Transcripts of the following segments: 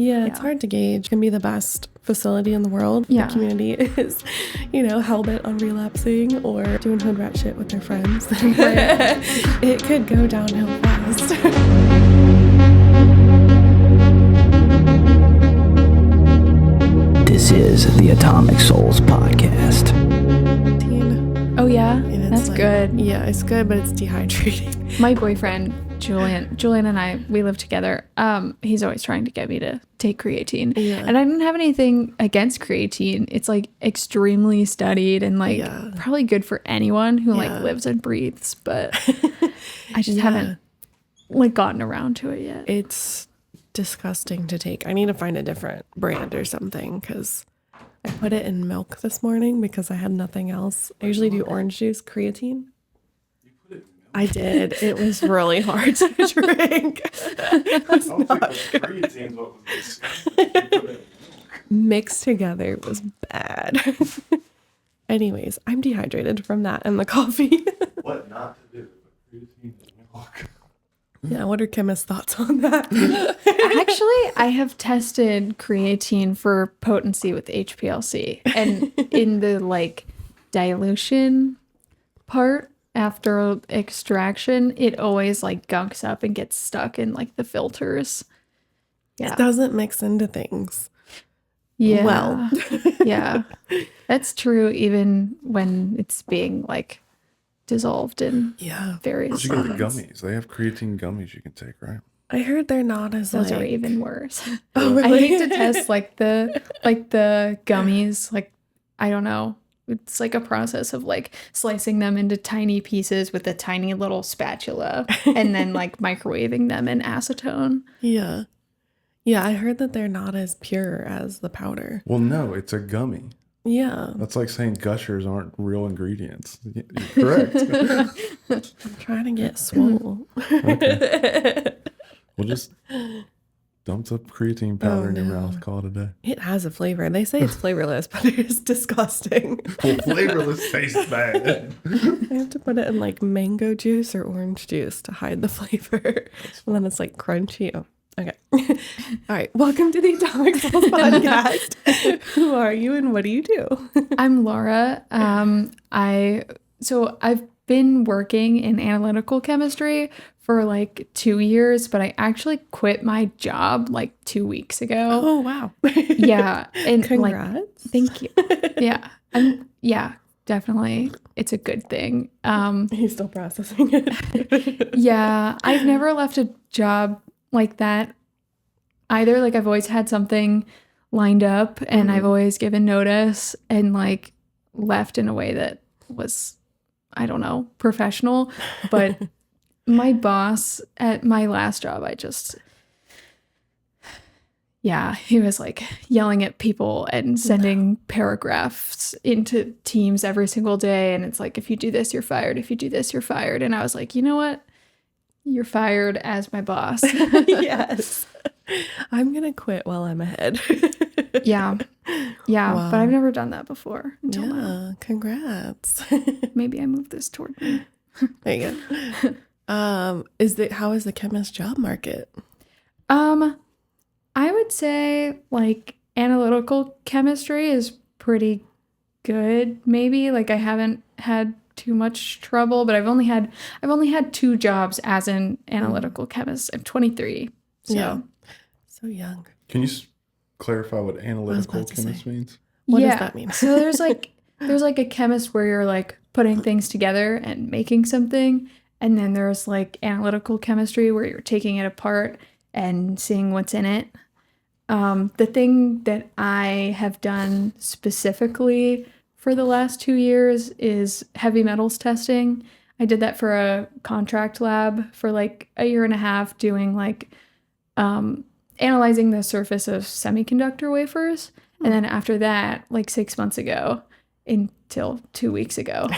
Yeah, it's hard to gauge. It can be the best facility in the world. Yeah. The community is, hell-bent on relapsing or doing hood rat shit with their friends. It could go downhill fast. This is the Atomic Souls podcast. Oh, yeah? And That's good. Yeah, it's good, but it's dehydrating. My boyfriend, Julian and I, we live together. He's always trying to get me to take creatine. Yeah. And I didn't have anything against creatine. It's like extremely studied and probably good for anyone who lives and breathes. But I just haven't gotten around to it yet. It's disgusting to take. I need to find a different brand or something because I put it in milk this morning because I had nothing else. I usually do orange juice, creatine. I did. It was really hard to drink. It was not good. Mixed together was bad. Anyways, I'm dehydrated from that and the coffee. What not to do? Creatine and milk. Yeah, what are chemists' thoughts on that? Actually, I have tested creatine for potency with HPLC. And in the dilution part, after extraction, it always gunks up and gets stuck in the filters. Yeah. It doesn't mix into things. Yeah. Well. Yeah. That's true even when it's being dissolved in various You get the solids. gummies. They have creatine gummies you can take, right? I heard they're not as Those are even worse. Oh, I really? hate to test the gummies. I don't know. It's a process of slicing them into tiny pieces with a tiny little spatula and then microwaving them in acetone. Yeah. Yeah, I heard that they're not as pure as the powder. Well, no, it's a gummy. Yeah. That's like saying gushers aren't real ingredients. You're correct. I'm trying to get swole. Okay. We'll just dump the creatine powder in your mouth, call it a day. It has a flavor. They say it's flavorless, but it's disgusting. Well, flavorless tastes bad. I have to put it in mango juice or orange juice to hide the flavor. And then it's crunchy. Oh, okay. All right. Welcome to the Atomic Souls podcast. Who are you and what do you do? I'm Laura. I've been working in analytical chemistry for 2 years, but I actually quit my job 2 weeks ago. Oh, wow. Yeah. And Congrats. thank you. Yeah. Definitely. It's a good thing. He's still processing it. Yeah. I've never left a job like that either. I've always had something lined up and I've always given notice and left in a way that was, I don't know, professional. But my boss at my last job, he was yelling at people and sending paragraphs into teams every single day. And it's if you do this, you're fired. If you do this, you're fired. And I was you know what? You're fired as my boss. Yes. I'm going to quit while I'm ahead. Yeah. Wow. But I've never done that before until now. Yeah, congrats. Maybe I moved this toward me. There you go. How is the chemist job market? I would say analytical chemistry is pretty good. Maybe I haven't had too much trouble, but I've only had 2 jobs as an analytical chemist. I'm 23. So. Yeah. So young. Can you clarify what analytical chemist means? What does that mean? So there's a chemist where you're putting things together and making something. And then there's analytical chemistry where you're taking it apart and seeing what's in it. The thing that I have done specifically for the last 2 years is heavy metals testing. I did that for a contract lab for a year and a half doing analyzing the surface of semiconductor wafers. And then after that, 6 months ago, until 2 weeks ago,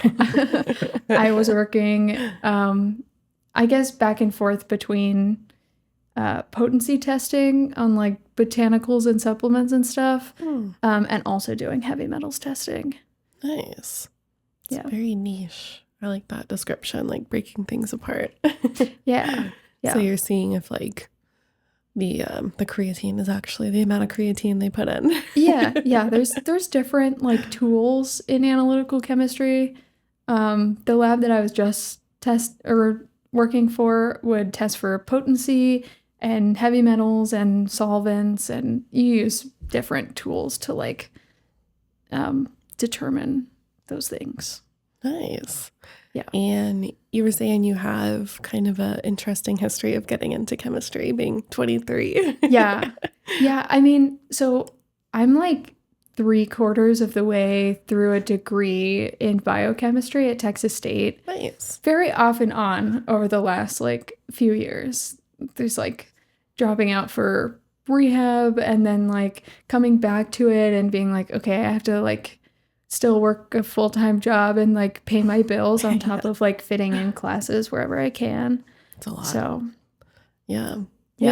I was working, I guess, back and forth between potency testing on botanicals and supplements and stuff, and also doing heavy metals testing. Nice. It's very niche. I like that description, breaking things apart. Yeah. So you're seeing if the creatine is actually the amount of creatine they put in. Yeah. There's different like tools in analytical chemistry. The lab that I was just working for would test for potency and heavy metals and solvents, and you use different tools to like determine those things. Nice. Yeah. And you were saying you have kind of an interesting history of getting into chemistry, being 23. Yeah. I mean, so I'm like 3/4 of the way through a degree in biochemistry at Texas State. Nice. Very off and on over the last like few years. There's like dropping out for rehab and then like coming back to it and being like, okay, I have to like still work a full-time job and like pay my bills on top of like fitting in classes wherever I can. It's a lot. So yeah.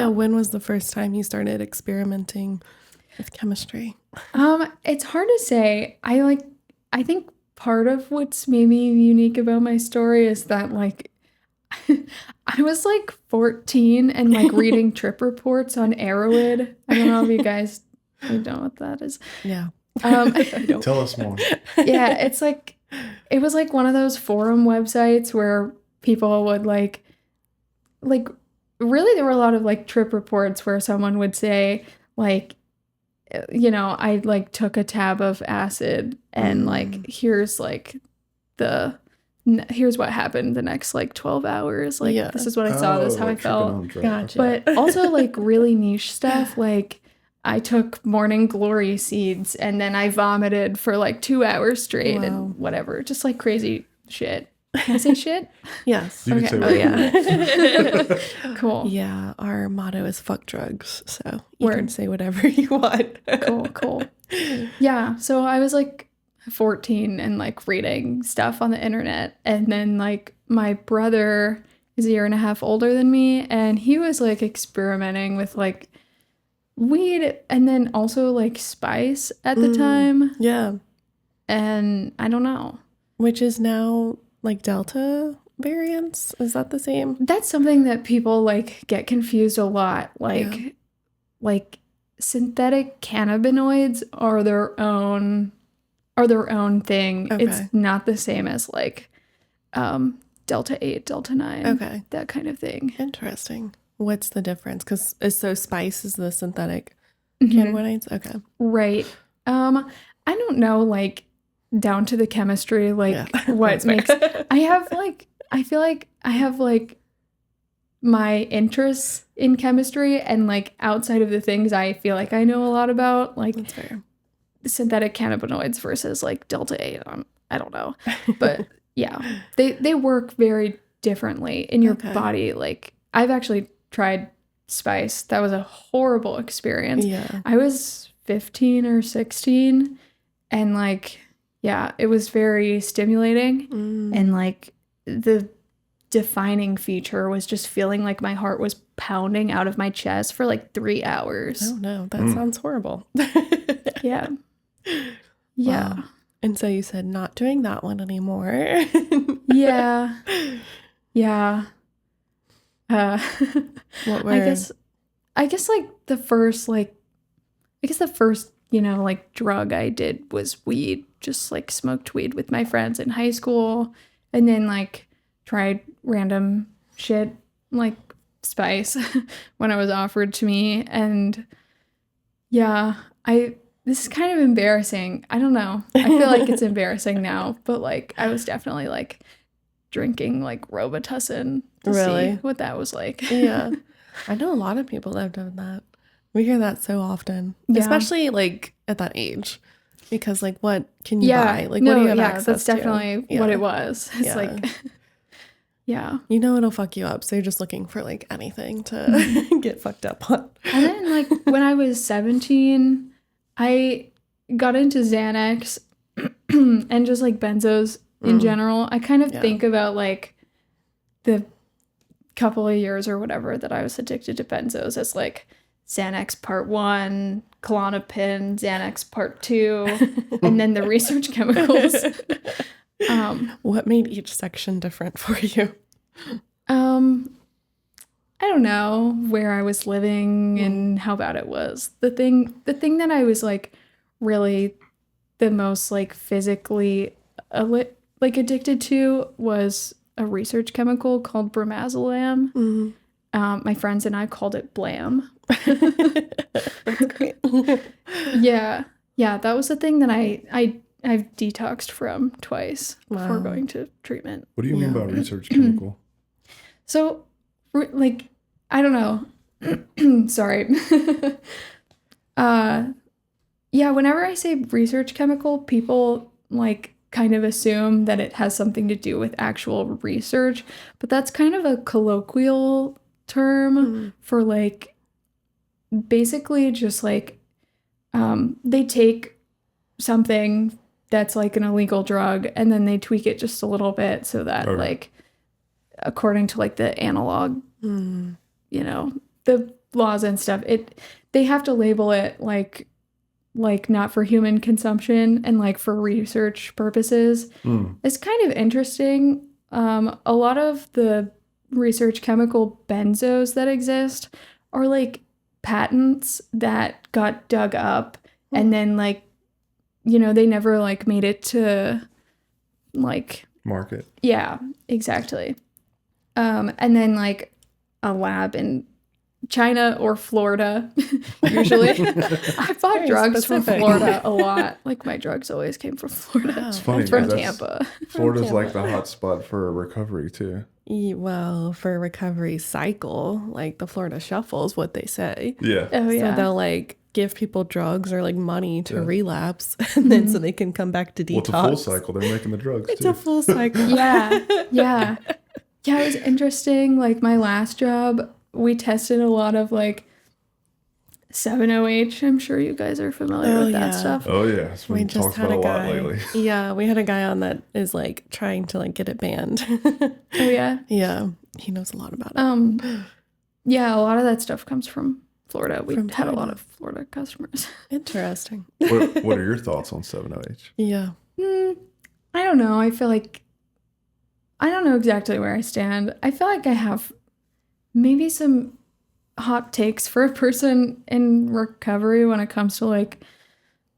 When was the first time you started experimenting with chemistry? It's hard to say. I think part of what's maybe unique about my story is that like I was like 14 and like reading trip reports on Erowid. I don't know if you guys know what that is. Yeah. Tell us more. Yeah, it's like it was like one of those forum websites where people would like really there were a lot of like trip reports where someone would say like, you know, I like took a tab of acid and like here's what happened the next like 12 hours. Like this is what I saw, this is how I felt. Gotcha. But also like really niche stuff like I took morning glory seeds and then I vomited for like 2 hours straight and whatever. Just like crazy shit. Can I say shit? Yes. You can say yeah. Cool. Yeah. Our motto is fuck drugs. So you can say whatever you want. Cool. Yeah. So I was like 14 and like reading stuff on the internet. And then like my brother is a year and a half older than me. And he was like experimenting with like weed and then also like spice at the time. Yeah. And I don't know. Which is now like Delta variants. Is that the same? That's something that people like get confused a lot. Like synthetic cannabinoids are their own thing. Okay. It's not the same as like Delta 8, Delta 9. Okay. That kind of thing. Interesting. What's the difference? Because so spice is the synthetic cannabinoids? Okay. Right. I don't know like down to the chemistry like what makes I feel like I have like my interests in chemistry and like outside of the things I feel like I know a lot about like That's fair. synthetic cannabinoids versus like Delta 8. I don't know. But yeah, they work very differently in your body. Like I've actually tried spice. That was a horrible experience. Yeah. I was 15 or 16 and like, yeah, it was very stimulating. And like the defining feature was just feeling like my heart was pounding out of my chest for like 3 hours. Oh no, that sounds horrible. Yeah. Wow. And so you said not doing that one anymore. Yeah. What were... I guess like the first you know like drug I did was weed. Just like smoked weed with my friends in high school and then like tried random shit like spice when it was offered to me. And yeah, this is kind of embarrassing. I don't know. I feel like it's embarrassing now, but like I was definitely like drinking like Robitussin to see what that was like. Yeah. I know a lot of people that have done that. We hear that so often, especially like at that age. Because like what can you buy? Like what do you have access that's to? definitely what it was. It's like yeah. You know it'll fuck you up, so you're just looking for like anything to get fucked up on. And then like when I was 17, I got into Xanax and just like benzos in general. I kind of think about like the couple of years or whatever that I was addicted to benzos as like Xanax part 1, Klonopin, Xanax part 2, and then the research chemicals. What made each section different for you? don't know, where I was living and how bad it was. The thing that I was like really the most like physically like addicted to was a research chemical called Bramazolam. My friends and I called it Blam. That's great. Yeah, that was the thing that I've detoxed from twice before going to treatment. What do you mean by research chemical? So, like, I don't know. Sorry. Yeah, whenever I say research chemical, people like kind of assume that it has something to do with actual research, but that's kind of a colloquial term for like basically just like they take something that's like an illegal drug and then they tweak it just a little bit so that like according to like the analog you know, the laws and stuff, they have to label it like not for human consumption and like for research purposes. It's kind of interesting. A lot of the research chemical benzos that exist are like patents that got dug up and then like, you know, they never like made it to like Market. Yeah, exactly. And then like a lab in China or Florida, usually. I bought drugs from Florida a lot. Like my drugs always came from Florida. It's funny from because Tampa. Florida's like the hot spot for recovery too. Well, for recovery cycle, like the Florida Shuffle is what they say. Yeah. Oh yeah. So they'll like give people drugs or like money to relapse, and then so they can come back to detox. Well, it's a full cycle. They're making the drugs It's too. a full cycle. Yeah. It was interesting. Like my last job, we tested a lot of like 7-OH. I'm sure you guys are familiar with that stuff. Oh yeah, it's We been just talked had about a a lot guy. lately. Yeah, we had a guy on that is like trying to like get it banned. Oh yeah. Yeah, he knows a lot about it. Yeah, a lot of that stuff comes from Florida. We From had a lot Florida. of Florida customers. Interesting. What are your thoughts on 7-OH? Yeah. I don't know. I feel like I don't know exactly where I stand. I feel like I have maybe some hot takes for a person in recovery when it comes to like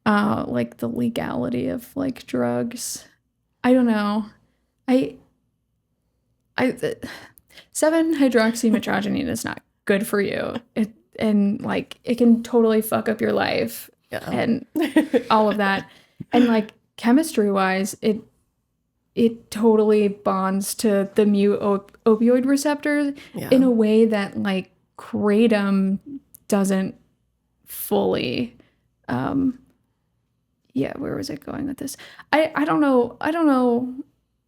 the legality of like drugs. I don't know. I 7-hydroxymetrogenine is not good for you. It can totally fuck up your life and all of that. And like chemistry wise, it totally bonds to the opioid receptors in a way that like Kratom doesn't fully. Where was it going with this? I don't know.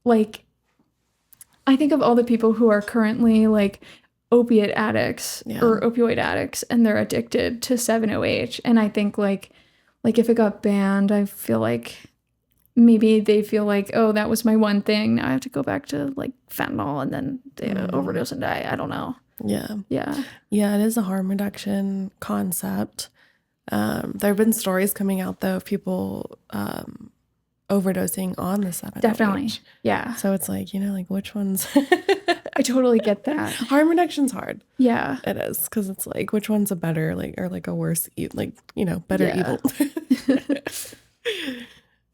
Like, I think of all the people who are currently like opiate addicts or opioid addicts and they're addicted to 7-OH. And I think like if it got banned, I feel like maybe they feel like, oh, that was my one thing. Now I have to go back to like fentanyl and then they overdose and die. I don't know. Yeah. Yeah. Yeah, it is a harm reduction concept. There have been stories coming out though of people overdosing on the 7-OH. Definitely. Yeah. So it's like, you know, like which ones? I totally get that. Harm reduction's hard. Yeah. It is, because it's like which one's a better like or like a worse like, you know, better evil.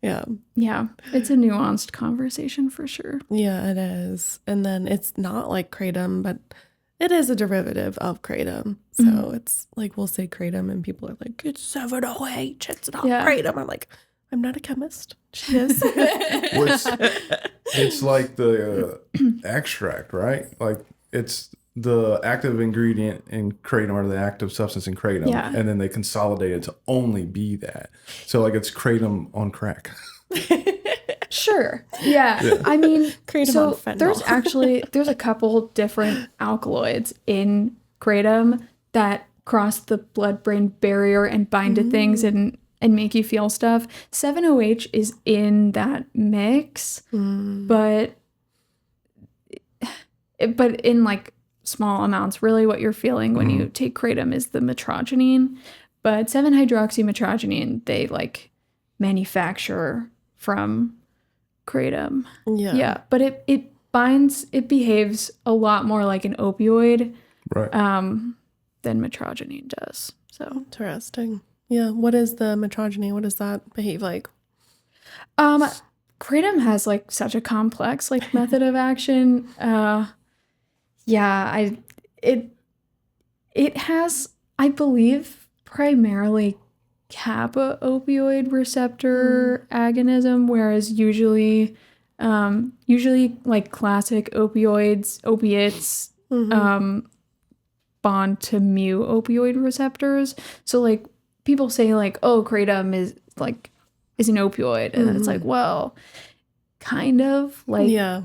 Yeah. Yeah. It's a nuanced conversation for sure. Yeah, it is. And then it's not like Kratom, but it is a derivative of Kratom. So it's like we'll say Kratom and people are like, it's 7-OH, it's not Kratom. I'm like, I'm not a chemist. She is. It's like the extract, right? Like it's the active ingredient in Kratom or the active substance in Kratom. Yeah. And then they consolidate it to only be that. So like it's Kratom on crack. Sure. Yeah. I mean, Kratom so on fentanyl. there's a couple different alkaloids in Kratom that cross the blood-brain barrier and bind to things and make you feel stuff. 7-OH is in that mix, but in like small amounts. Really what you're feeling when you take Kratom is the metrogenine, but 7-hydroxymetrogenine they like manufacture from Kratom. Yeah, but it behaves a lot more like an opioid Right. than metrogenine does. So Interesting. Yeah. What is the metrogeny? What does that behave like? Kratom has like such a complex like method of action. It has, I believe, primarily kappa opioid receptor agonism, whereas usually like classic opiates bond to mu opioid receptors. So like people say like, oh, kratom is an opioid, and then it's like, well, kind of like Yeah.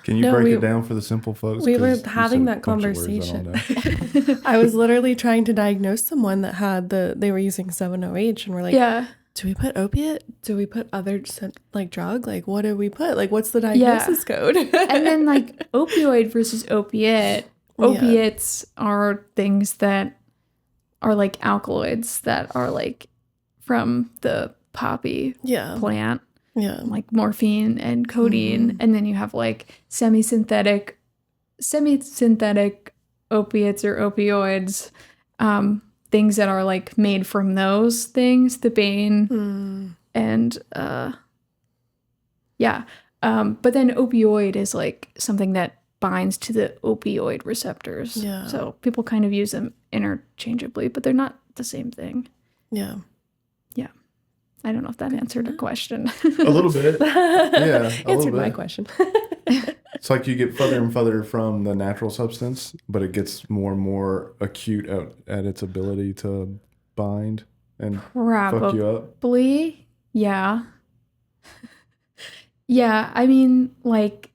Can you No, break we- it down for the simple folks? We were 'Cause you having said a that bunch of words I don't conversation. know. I was literally trying to diagnose someone that had they were using 7-OH, and we're like, yeah. do we put opiate? Do we put other like drug? Like, what do we put? Like, what's the diagnosis code? And then like opioid versus opiate. Opiates are things that are like alkaloids that are like from the poppy plant, like morphine and codeine. And then you have like semi-synthetic opiates or opioids, things that are like made from those things, the bane and but then opioid is like something that binds to the opioid receptors. Yeah. So people kind of use them interchangeably, but they're not the same thing. Yeah. I don't know if that answered a question. A little bit. Yeah. Answered my question. It's like you get further and further from the natural substance, but it gets more and more acute at its ability to bind and fuck you up. Probably. Yeah. Yeah, I mean, like,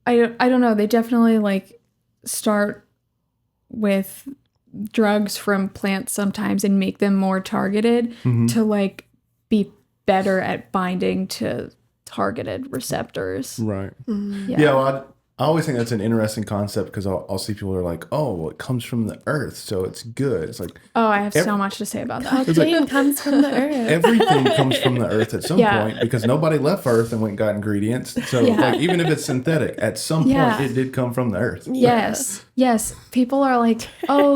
I don't know. They definitely like start with drugs from plants sometimes and make them more targeted to like be better at binding to targeted receptors. Right. Yeah. Yeah. Well, I always think that's an interesting concept because I'll see people who are like, oh, well, it comes from the earth, so it's good. It's like, Oh, I have so much to say about that. Cocaine comes from the earth. everything comes from the earth at some Yeah. point because nobody left Earth and went and got ingredients. So, like, even if it's synthetic, at some Yeah. point it did come from the earth. Yes. Yes. People are like, oh,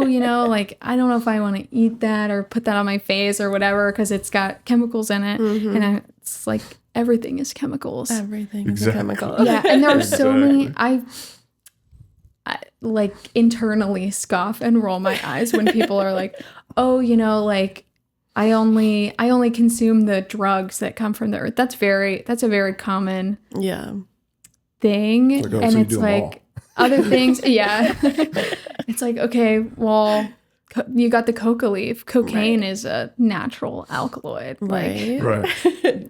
like, I don't know if I want to eat that or put that on my face or whatever because it's got chemicals in it. And it's like, everything is chemicals. Everything is a chemical. Yeah. And there are so many, I like internally scoff and roll my eyes when people are like, oh, like, I only consume the drugs that come from the earth. That's a very common thing. Like, oh, and so you it's do 'em all. like other things. Yeah. It's like, okay, well, you got the coca leaf. Cocaine is a natural alkaloid. Like, Right.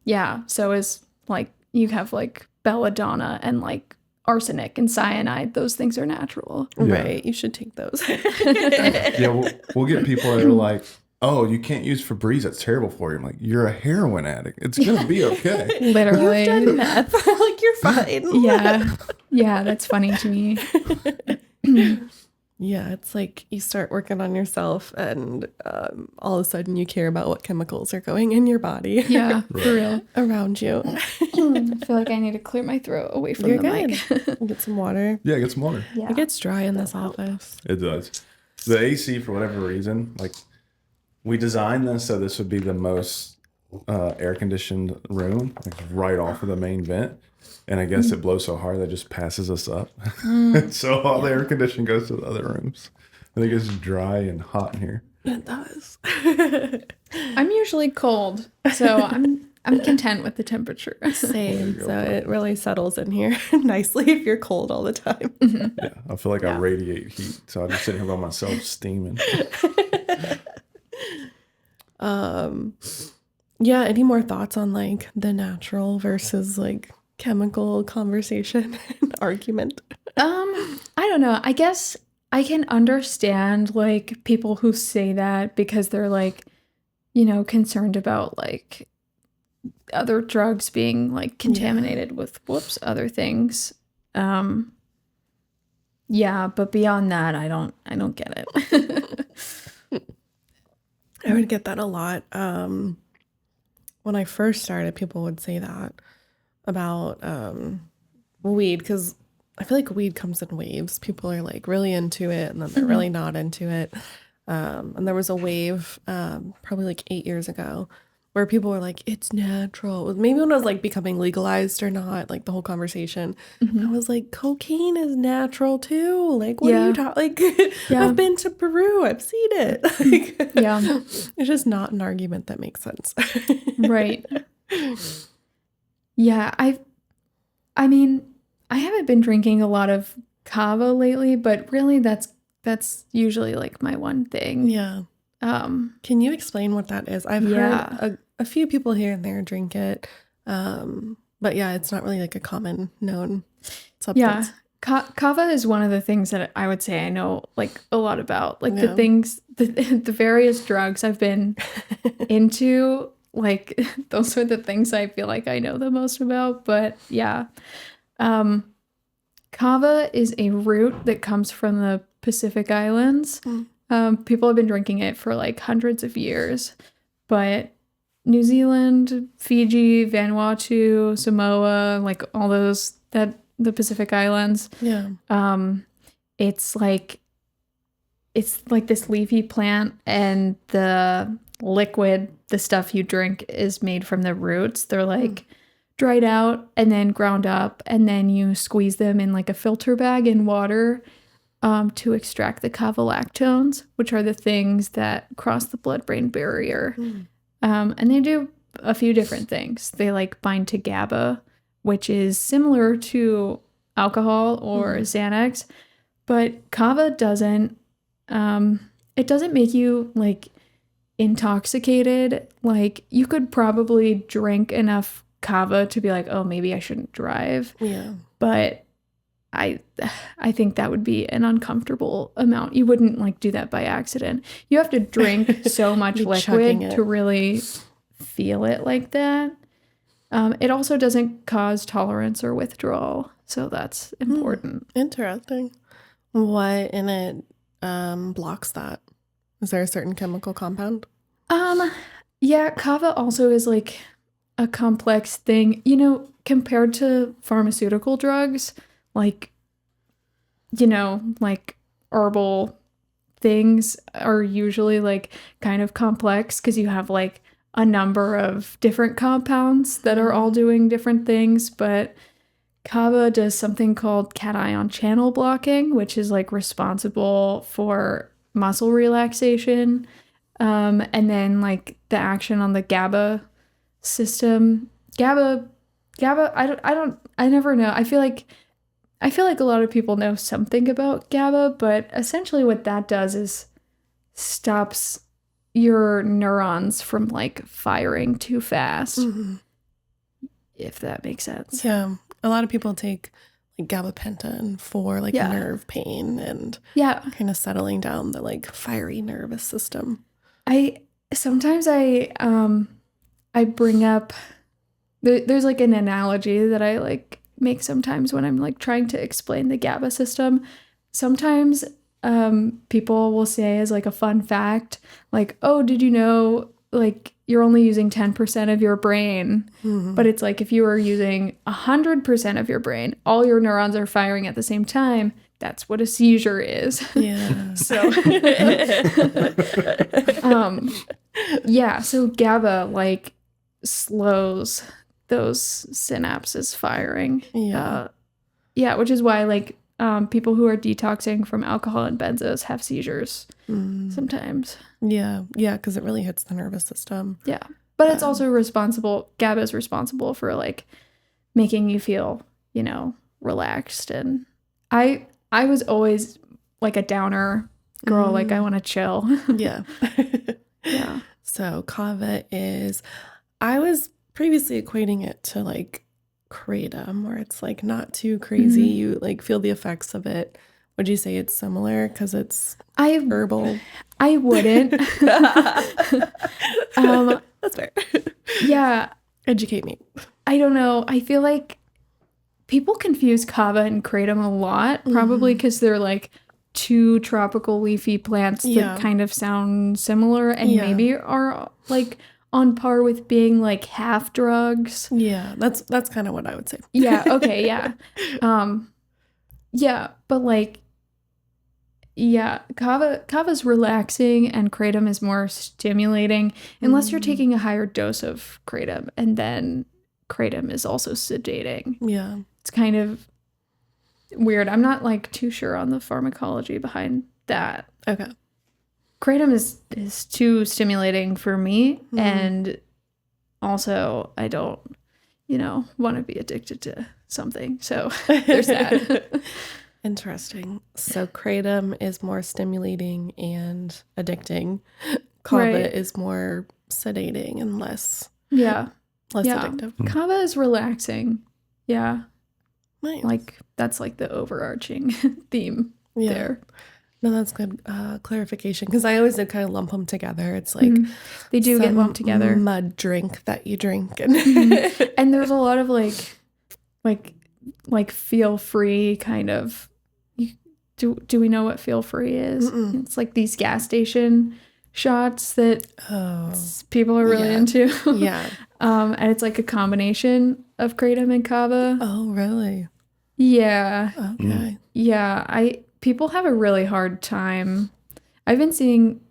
yeah. So is like, you have like belladonna and like arsenic and cyanide. Those things are natural. Right. You should take those. Yeah. We'll get people that are like, oh, you can't use Febreze. That's terrible for you. I'm like, you're a heroin addict. It's going to be okay. Literally. You've done meth. Like, you're fine. Yeah. Yeah. That's funny to me. Yeah, it's like you start working on yourself and all of a sudden you care about what chemicals are going in your body. Yeah, for real. Around you. I feel like I need to clear my throat away from You're the good. mic. Get some water. Yeah, get some water. Yeah. It gets dry in this office. It does. The AC, for whatever reason, like, we designed this so this would be the most air-conditioned room, like right off of the main vent. And I guess it blows so hard that it just passes us up. So all the air conditioning goes to the other rooms. I think it's dry and hot in here. It does. I'm usually cold, so I'm content with the temperature. Same. So it really settles in here nicely if you're cold all the time. Yeah, I feel like I radiate heat. So I just sit here by myself steaming. Yeah, any more thoughts on like the natural versus like chemical conversation and argument? I don't know. I guess I can understand like people who say that because they're like, concerned about like other drugs being like contaminated with other things. Yeah, but beyond that, I don't get it. I would get that a lot. When I first started, people would say that about weed because I feel like weed comes in waves. People are like really into it and then they're really not into it. And there was a wave probably like 8 years ago where people were like, it's natural. Maybe when it was like becoming legalized or not, like the whole conversation. I was like, cocaine is natural too. Like, what are you talking? Like, I've been to Peru. I've seen it. Like, it's just not an argument that makes sense. Right. Yeah, I mean, I haven't been drinking a lot of kava lately, but really that's usually like my one thing. Yeah. Can you explain what that is? I've heard a few people here and there drink it. But yeah, it's not really like a common known substance. Yeah. Kava is one of the things that I would say I know like a lot about. Like the things, the various drugs I've been into, like those are the things I feel like I know the most about. But yeah. Kava is a root that comes from the Pacific Islands. People have been drinking it for like hundreds of years, but New Zealand, Fiji, Vanuatu, Samoa, like all those the Pacific Islands. Yeah. It's like this leafy plant, and the liquid, the stuff you drink, is made from the roots. They're like dried out and then ground up, and then you squeeze them in like a filter bag in water to extract the kava-lactones, which are the things that cross the blood-brain barrier. And they do a few different things. They like bind to GABA, which is similar to alcohol or Xanax, but kava doesn't. It doesn't make you like intoxicated. Like you could probably drink enough kava to be like, oh, maybe I shouldn't drive. Yeah. But I think that would be an uncomfortable amount. You wouldn't like do that by accident. You have to drink so much liquid to really feel it like that. It also doesn't cause tolerance or withdrawal, so that's important. Interesting. What in it blocks that? Is there a certain chemical compound? Yeah, kava also is like a complex thing. You know, compared to pharmaceutical drugs, like, you know, like herbal things are usually like kind of complex because you have like a number of different compounds that are all doing different things. But kava does something called cation channel blocking, which is like responsible for muscle relaxation. And then like the action on the GABA system. GABA, I never know. I feel like a lot of people know something about GABA, but essentially what that does is stops your neurons from like firing too fast. If that makes sense. Yeah. A lot of people take like gabapentin for like nerve pain and kind of settling down the like fiery nervous system. Sometimes I bring up there's like an analogy that I like make sometimes when I'm like trying to explain the GABA system. Sometimes people will say as like a fun fact, like, oh, did you know like you're only using 10% of your brain? But it's like if you were using 100% of your brain, all your neurons are firing at the same time. That's what a seizure is. Yeah. So so GABA like slows those synapses firing. Which is why like people who are detoxing from alcohol and benzos have seizures sometimes. Because it really hits the nervous system. But it's also GABA is responsible for like making you feel, you know, relaxed. And I was always like a downer girl, like I want to chill. Yeah. So kava is, I was previously equating it to like Kratom, where it's like not too crazy. You like feel the effects of it. Would you say it's similar because it's herbal? I wouldn't. That's fair. Yeah. Educate me. I don't know. I feel like people confuse kava and kratom a lot, probably because they're like two tropical leafy plants that kind of sound similar and maybe are like on par with being like half drugs. Yeah, that's kind of what I would say. Yeah, okay, yeah. Yeah, but like, yeah, kava's relaxing and kratom is more stimulating unless you're taking a higher dose of kratom, and then kratom is also sedating. Yeah. It's kind of weird. I'm not like too sure on the pharmacology behind that. Okay. Kratom is too stimulating for me, and also I don't, want to be addicted to something. So there's that. Interesting. So kratom is more stimulating and addicting. Kava Right. is more sedating and less Yeah. addictive. Kava is relaxing. Yeah. Nice. Like that's like the overarching theme Yeah. there. No, that's good clarification, because I always did kind of lump them together. It's like They do get some lumped together. mud drink that you drink, and And there's a lot of like feel free kind of. Do we know what feel free is? It's like these gas station shots that people are really into. Yeah. And it's like a combination of kratom and kava. Oh, really? Yeah. Okay. Yeah, people have a really hard time. I've been seeing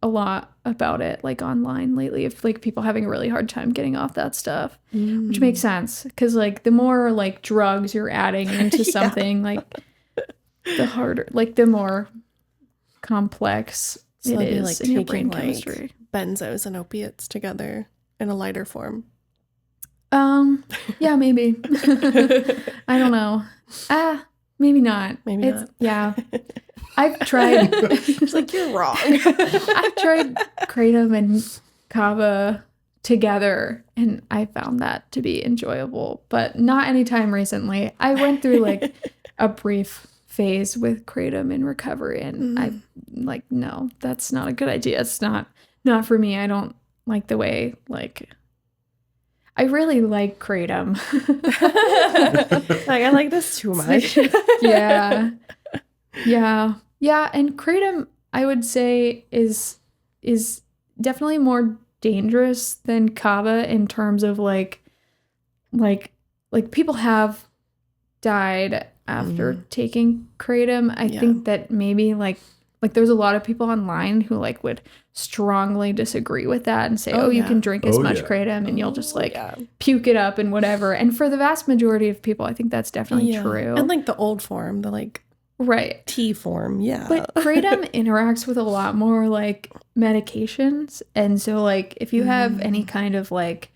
a lot about it like online lately, of like people having a really hard time getting off that stuff, which makes sense, because like the more like drugs you're adding into something, like the harder, like the more complex So it that'd be is like in your taking brain chemistry. like benzos and opiates together in a lighter form. Yeah, maybe. I don't know. Maybe not. Maybe not. Yeah. I've tried. It's like, you're wrong. I've tried kratom and kava together, and I found that to be enjoyable, but not anytime recently. I went through like a brief phase with kratom in recovery, and I'm like, no, that's not a good idea. It's not for me. I don't like the way, like, I really like kratom. Like, I like this too much. Yeah. And kratom, I would say, is definitely more dangerous than kava in terms of like people have died after taking kratom. I think that maybe like there's a lot of people online who like would strongly disagree with that and say, you can drink as much kratom and you'll just like puke it up and whatever. And for the vast majority of people, I think that's definitely true. And like the old form, the like right. tea form, yeah. But kratom interacts with a lot more like medications. And so like if you have any kind of like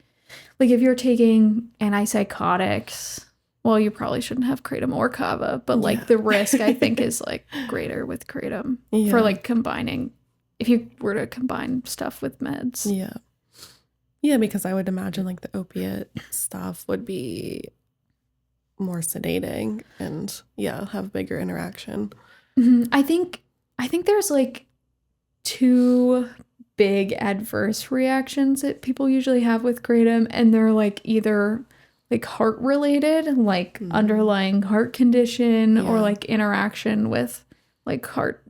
if you're taking antipsychotics, well, you probably shouldn't have kratom or kava, but like the risk I think is like greater with kratom for like combining, if you were to combine stuff with meds. Yeah. Yeah, because I would imagine like the opiate stuff would be more sedating and have bigger interaction. I think there's like two big adverse reactions that people usually have with kratom, and they're like either like heart related, like underlying heart condition, or like interaction with like heart,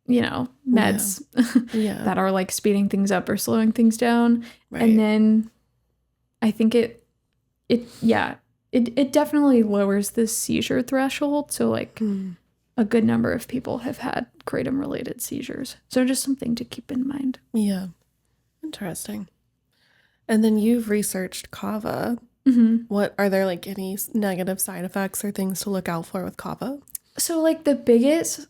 meds that are like speeding things up or slowing things down. Right. And then I think it definitely lowers the seizure threshold. So like a good number of people have had kratom related seizures. So just something to keep in mind. Yeah. Interesting. And then you've researched kava. What are there like any negative side effects or things to look out for with kava? So like the biggest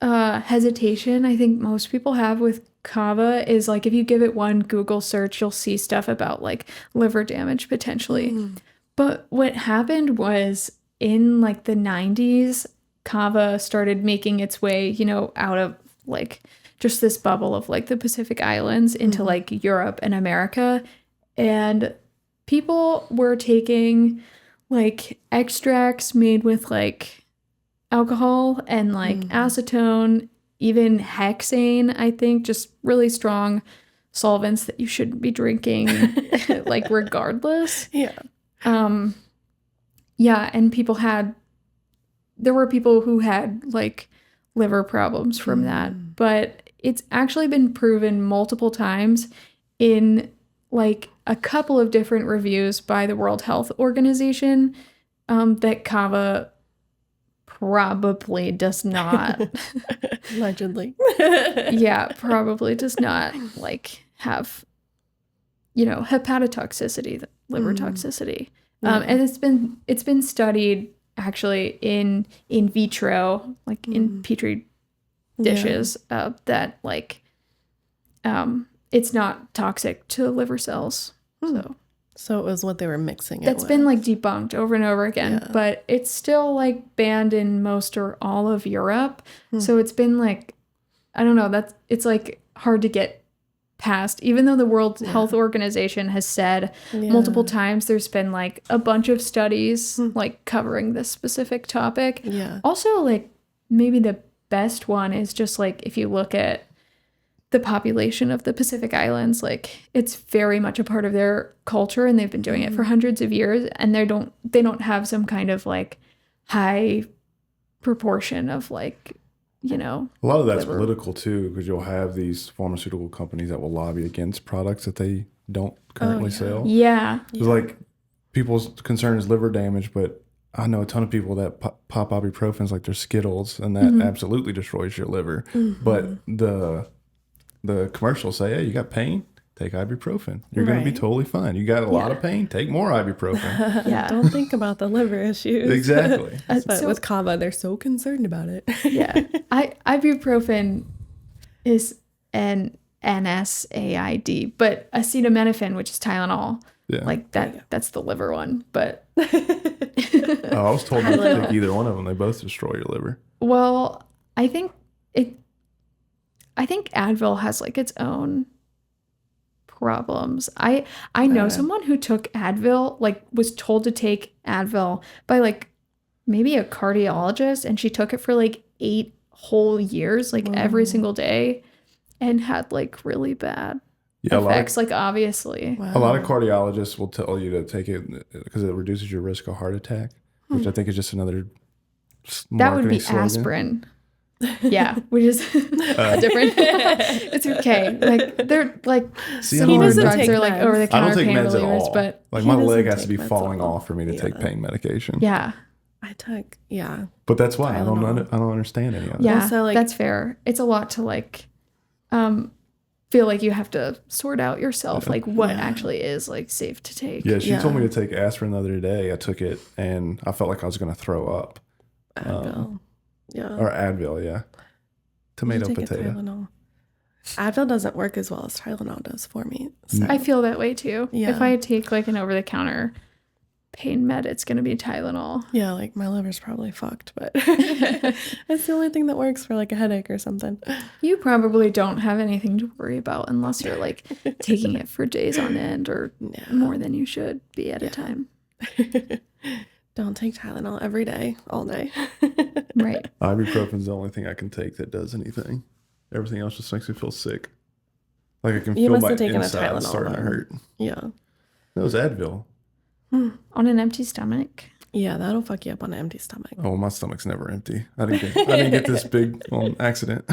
hesitation I think most people have with kava is like if you give it one Google search, you'll see stuff about like liver damage potentially. But what happened was in like the 90s, kava started making its way, out of like just this bubble of like the Pacific Islands into like Europe and America. And people were taking like extracts made with like alcohol and like acetone, even hexane, I think, just really strong solvents that you shouldn't be drinking like regardless. Yeah. And there were people who had like liver problems from that, but it's actually been proven multiple times in like a couple of different reviews by the World Health Organization that kava probably does not. Allegedly. Yeah, probably does not like have, hepatotoxicity, liver toxicity. And it's been studied actually in vitro, like in petri dishes, that like it's not toxic to liver cells. So it was what they were mixing it That's with. been like debunked over and over again, Yeah. but it's still like banned in most or all of Europe. So it's been like, I don't know, it's like hard to get past, even though the World Health Organization has said multiple times there's been like a bunch of studies like covering this specific topic. Yeah. Also, like maybe the best one is just like if you look at the population of the Pacific Islands, like it's very much a part of their culture and they've been doing it for hundreds of years, and they don't have some kind of like high proportion of like, A lot of that's liver. political too, because you'll have these pharmaceutical companies that will lobby against products that they don't currently sell. Yeah. It's like people's concern is liver damage, but I know a ton of people that pop ibuprofens like they're Skittles, and that absolutely destroys your liver. But the commercials say, hey, you got pain? Take ibuprofen. You're going to be totally fine. You got a lot of pain? Take more ibuprofen. Yeah. Don't think about the liver issues. Exactly. But with kava, they're so concerned about it. Yeah. Ibuprofen is an NSAID, but acetaminophen, which is Tylenol, Yeah. like that's the liver one. But I was told not to take either one of them. They both destroy your liver. well, I think Advil has like its own problems. I know someone who took Advil, like was told to take Advil by like maybe a cardiologist, and she took it for like 8 whole years, like every single day, and had like really bad effects, like obviously. A lot of cardiologists will tell you to take it because it reduces your risk of heart attack, which I think is just another That would be marketing slogan. aspirin. Yeah, which is different. It's okay. Like they're like See, similar doesn't drugs take are like meds. over the I don't counter take pain meds at relievers, all. but Like He my doesn't leg has to take be meds falling at all. off for me to take pain medication. yeah. I took, But that's why I don't Tylenol. understand any of it. Yeah, Also, like- that's fair. It's a lot to like feel like you have to sort out yourself, like what actually is like safe to take. Yeah, she told me to take aspirin the other day. I took it and I felt like I was going to throw up. Advil. Or Advil, yeah. Tomato, Take a potato. Tylenol. Advil doesn't work as well as Tylenol does for me. So. I feel that way too. Yeah. If I take like an over-the-counter pain med, it's going to be Tylenol. Yeah, like my liver's probably fucked, but it's the only thing that works for like a headache or something. You probably don't have anything to worry about unless you're like taking it for days on end or more than you should be at a time. Don't take Tylenol every day, all day. Right. Ibuprofen's the only thing I can take that does anything. Everything else just makes me feel sick. Like I can You feel must my have taken a insides Tylenol, starting to then. hurt. Yeah. That was Advil. On an empty stomach. Yeah, that'll fuck you up on an empty stomach. Oh, my stomach's never empty. I didn't get this big on accident.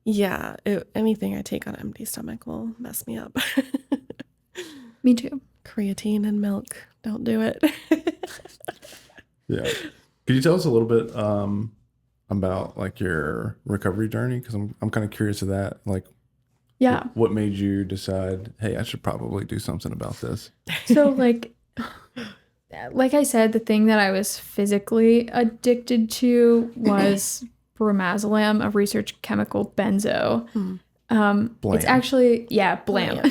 Yeah, anything I take on an empty stomach will mess me up. Me too. Creatine and milk, don't do it. Yeah. Could you tell us a little bit about like your recovery journey? Because I'm kind of curious of that. Like, Yeah. what made you decide, hey, I should probably do something about this? So like I said, the thing that I was physically addicted to was Bramazolam, a research chemical benzo. Blam. It's actually, Blam.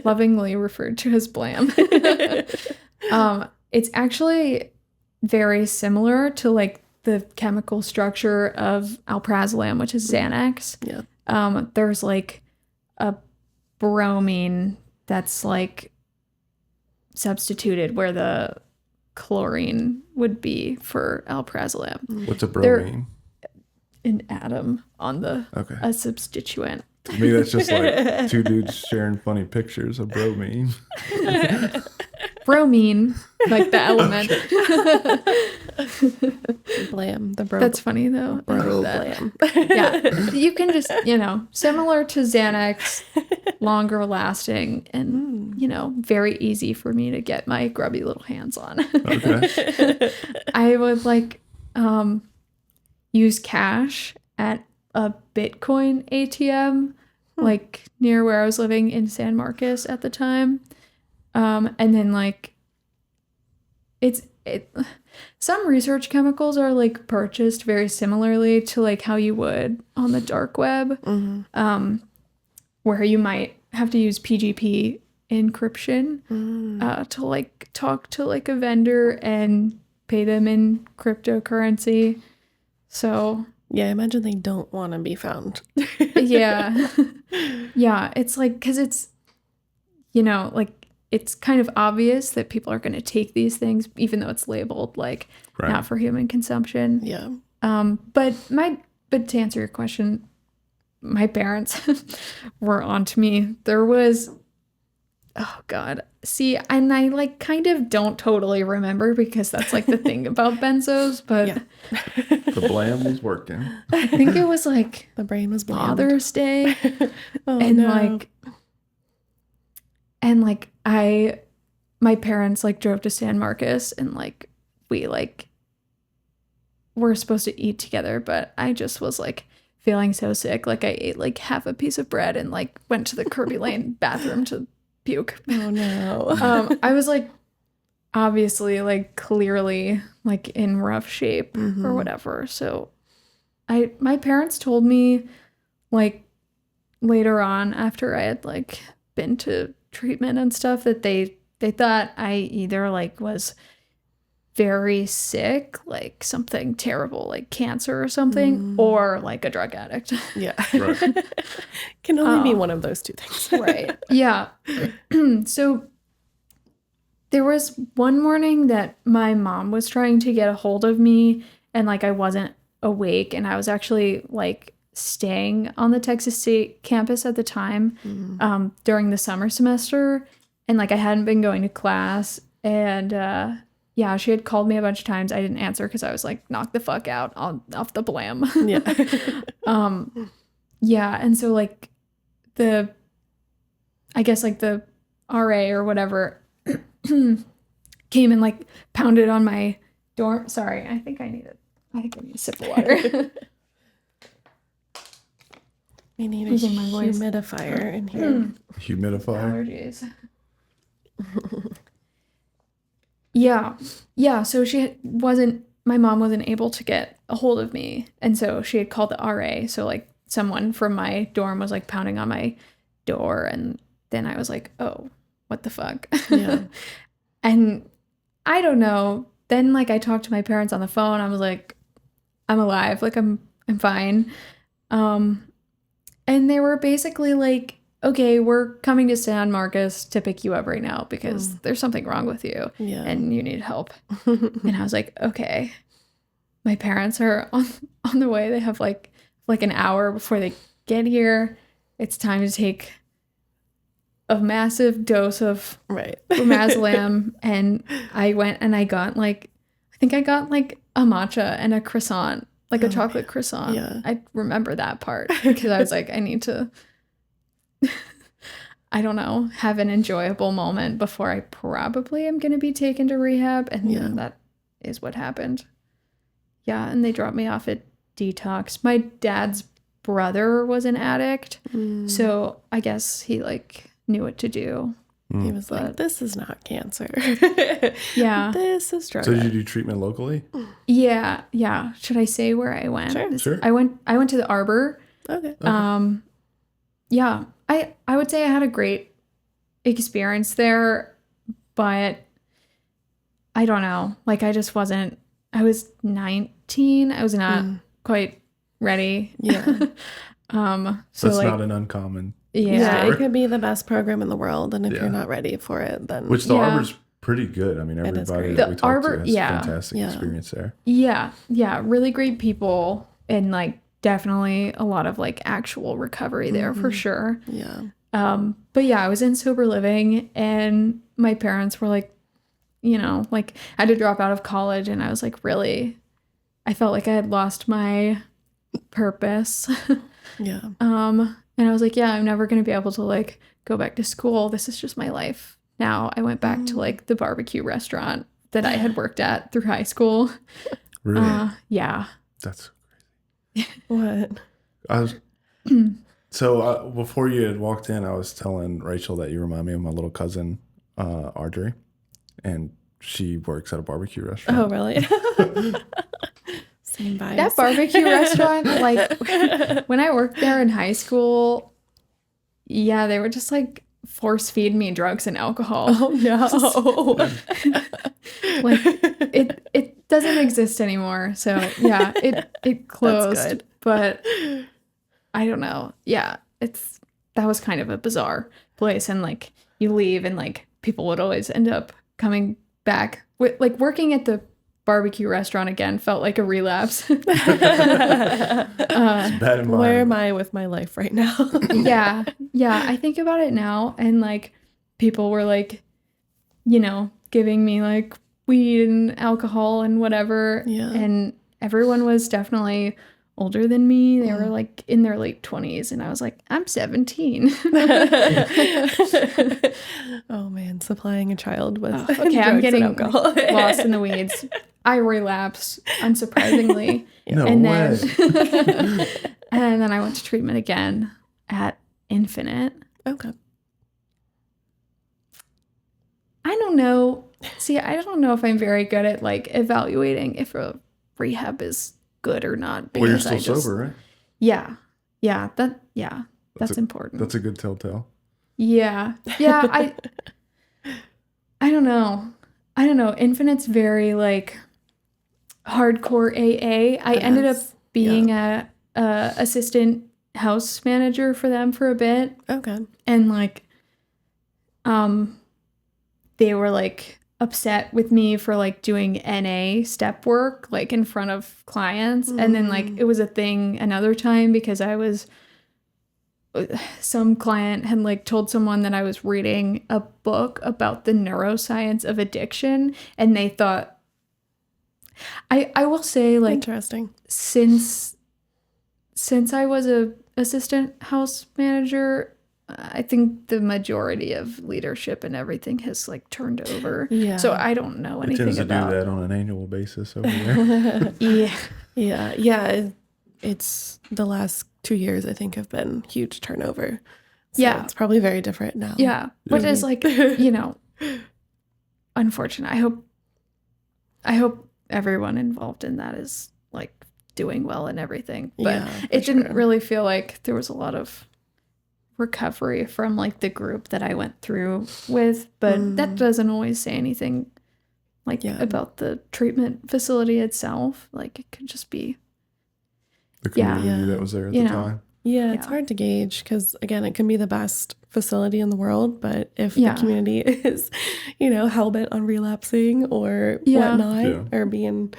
Lovingly referred to as Blam. It's actually very similar to like the chemical structure of alprazolam, which is Xanax. Yeah. There's like a bromine that's like substituted where the chlorine would be for alprazolam. What's a There- bromine? An atom on a substituent. To me, that's just like two dudes sharing funny pictures of bromine. Bromine, like the element. Blam, the bro. That's funny though. I bro like that. Blam. Yeah, you can just, similar to Xanax, longer lasting and, very easy for me to get my grubby little hands on. Okay. I would use cash at a Bitcoin ATM, like near where I was living in San Marcos at the time. And then some research chemicals are purchased very similarly to how you would on the dark web, where you might have to use PGP encryption to talk to a vendor and pay them in cryptocurrency. So Yeah, I imagine they don't want to be found. yeah. Yeah, it's because it's, it's kind of obvious that people are going to take these things, even though it's labeled not for human consumption. Yeah. But to answer your question, my parents were onto me. There was, oh God. See, and I kind of don't totally remember because that's the thing about benzos, but Yeah. The Blam was working. I think it was The brain was blammed. Father's Day. Oh, And no. my parents drove to San Marcos and we were supposed to eat together, but I just was feeling so sick. I ate half a piece of bread and went to the Kirby Lane bathroom to puke. Oh no. I was obviously clearly in rough shape or whatever. So my parents told me later on after I had been to treatment and stuff that they thought I either was very sick, something terrible, cancer or something, or a drug addict. Yeah. Right. Can only be one of those two things. Right. Yeah. So there was one morning that my mom was trying to get a hold of me and I wasn't awake, and I was actually staying on the Texas State campus at the time during the summer semester, and I hadn't been going to class, and yeah, she had called me a bunch of times. I didn't answer because I was knocked the fuck out off the Blam. Yeah. Yeah, and so I guess the RA or whatever came and pounded on my dorm. Sorry, I think I need a sip of water. We need a Losing my voice. humidifier in here. Humidifier. Allergies. Yeah, so my mom wasn't able to get a hold of me, and so she had called the RA, so someone from my dorm was pounding on my door, and then I was oh, what the fuck? Yeah. And I don't know, then I talked to my parents on the phone. I was I'm alive, I'm fine. And they were basically okay, we're coming to San Marcos to pick you up right now because there's something wrong with you and you need help. And I was okay. My parents are on the way. They have an hour before they get here. It's time to take a massive dose of Bramazolam. And I went and I got I think I got a matcha and a croissant, a chocolate croissant. Yeah. I remember that part because I was I need to I don't know, have an enjoyable moment before I probably am going to be taken to rehab. And then that is what happened. Yeah, and they dropped me off at Detox. My dad's brother was an addict, so I guess he knew what to do. He was this is not cancer. Yeah. This is drug. So did you do treatment locally? Yeah. Should I say where I went? Sure. I went to the Arbor. Okay. Yeah. I would say I had a great experience there, but I don't know. I just wasn't. I was 19. I was not quite ready. Yeah. So That's not an uncommon. Yeah, story. it could be the best program in the world, and if you're not ready for it, then Which the Arbor's pretty good. I mean, everybody great. that we The talk Arbor- to has yeah. fantastic experience there. Yeah, really great people, and definitely a lot of actual recovery there for sure. yeah. But yeah, I was in sober living, and my parents were you know, like I had to drop out of college and I was like I felt like I had lost my purpose. Yeah. And I was like, yeah, I'm never going to be able to like go back to school. This is just my life. Now I went back to like the barbecue restaurant that I had worked at through high school. Really? Yeah. That's What? I was so before you had walked in, I was telling Rachel that you remind me of my little cousin, Audrey, and she works at a barbecue restaurant. Oh, really? Same vibes. That barbecue restaurant, like when I worked there in high school, yeah, they would just like force feed me drugs and alcohol. Oh no. Like it doesn't exist anymore. So yeah, it closed. That's good. But I don't know. Yeah, that was kind of a bizarre place, and like you leave and like people would always end up coming back. Like working at the barbecue restaurant again felt like a relapse. Bad environment. Where am I with my life right now? Yeah. I think about it now, and like people were like, you know, giving me like weed and alcohol and whatever. Yeah. And everyone was definitely older than me. They were like in their late 20s, and I was like, I'm 17. Oh man, supplying a child with Okay, I'm drugs getting and alcohol. lost in the weeds. I relapse, unsurprisingly. No and way. then and then I went to treatment again at Infinite. Okay. I don't know. See, I don't know if I'm very good at like evaluating if a rehab is good or not. Well, you're because still sober, right? Yeah. That's important. That's a good telltale. Yeah. I don't know. Infinite's very like hardcore AA. I ended up being a assistant house manager for them for a bit, Okay. and like they were like upset with me for like doing NA step work like in front of clients, and then like it was a thing another time because some client had like told someone that I was reading a book about the neuroscience of addiction, and they thought I will say like Interesting. since I was a assistant house manager, I think the majority of leadership and everything has like turned over. Yeah. So I don't know It anything tends to about do that on an annual basis over there. Yeah. Yeah. It's the last 2 years I think have been huge turnover. So Yeah. it's probably very different now. Yeah. Which is like, you know, unfortunate. I hope everyone involved in that is like doing well and everything. But Yeah, it for didn't sure. really feel like there was a lot of recovery from like the group that I went through with. But that doesn't always say anything like about the treatment facility itself. Like it could just be The Yeah. community Yeah. that was there at You the know. time. Yeah, it's Yeah. hard to gauge because, again, it can be the best facility in the world, but if Yeah. the community is, hell-bent on relapsing or Yeah. whatnot, Yeah. or being,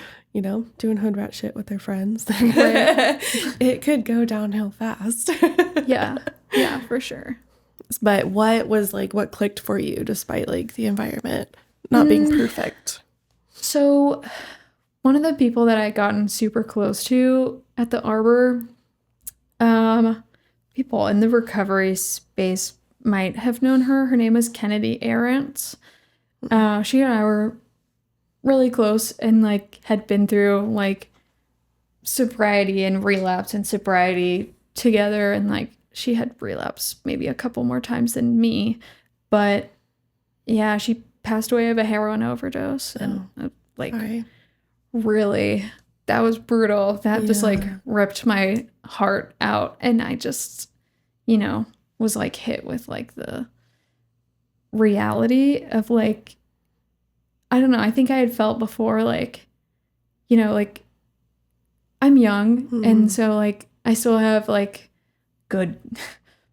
doing hood rat shit with their friends, then it could go downhill fast. yeah, for sure. But what clicked for you despite, like, the environment not being perfect? So one of the people that I had gotten super close to at the Arbor, people in the recovery space might have known her. Her name is Kennedy Arentz. She and I were really close and like had been through like sobriety and relapse and sobriety together, and like she had relapsed maybe a couple more times than me, but yeah, she passed away of a heroin overdose. And like Sorry. really, that was brutal. That just like Yeah. ripped my heart out, and I just was like hit with like the reality of like, I don't know, I think I had felt before like like I'm young, and so like I still have like good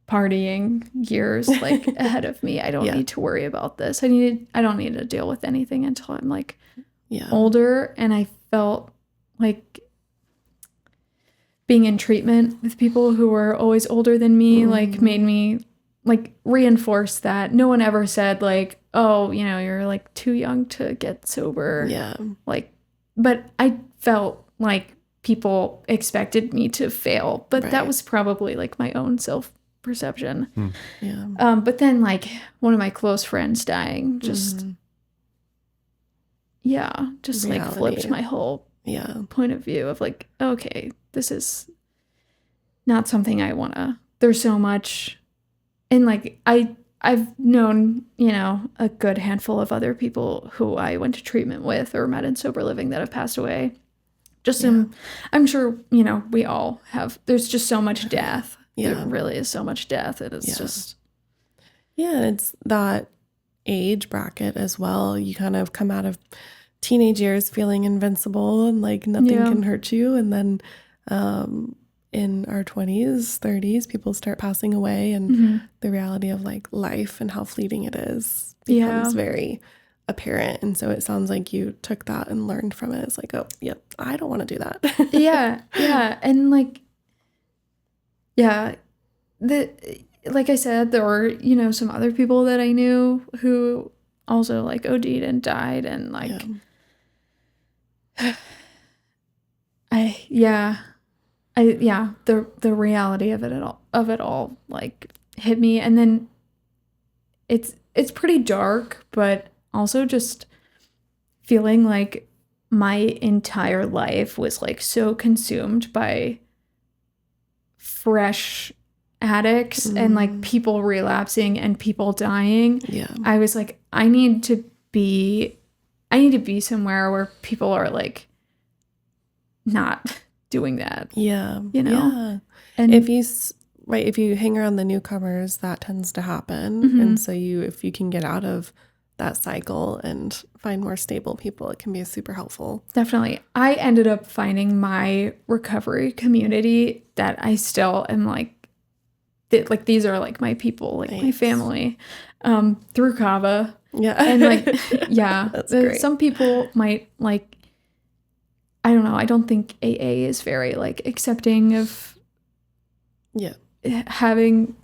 partying years like ahead of me. I don't Yeah. need to worry about this. I don't need to deal with anything until I'm like Yeah. older. And I felt like being in treatment with people who were always older than me like made me like reinforced that. No one ever said like, oh, you know, you're like too young to get sober. Yeah. Like, but I felt like people expected me to fail, but that Right. was probably like my own self-perception. Yeah. But then like one of my close friends dying just, just like Reality. flipped my whole Yeah. point of view of like, okay, this is not something I want to, there's so much. And like, I've known, you know, a good handful of other people who I went to treatment with or met in sober living that have passed away. Just I'm sure, you know, we all have, there's just so much death. Yeah. There really is so much death. It is just. Yeah, it's that age bracket as well. You kind of come out of teenage years feeling invincible and like nothing can hurt you. And then in our 20s, 30s, people start passing away, and the reality of like life and how fleeting it is becomes very apparent. And so it sounds like you took that and learned from it. It's like, oh, yep, I don't want to do that. Yeah. And like, like I said, there were, you know, some other people that I knew who also like OD'd and died, and like, the reality of it all like hit me. And then it's pretty dark, but also just feeling like my entire life was like so consumed by fresh addicts and like people relapsing and people dying. Yeah. I was like, I need to be somewhere where people are like not doing that. Yeah. You know? Yeah. And if you hang around the newcomers, that tends to happen. And so if you can get out of that cycle and find more stable people, it can be super helpful. definitely, I ended up finding my recovery community that I still am like these are like my people, like my family, through kava. Yeah. And like, That's great. some people might like, I don't know, I don't think AA is very like accepting of having,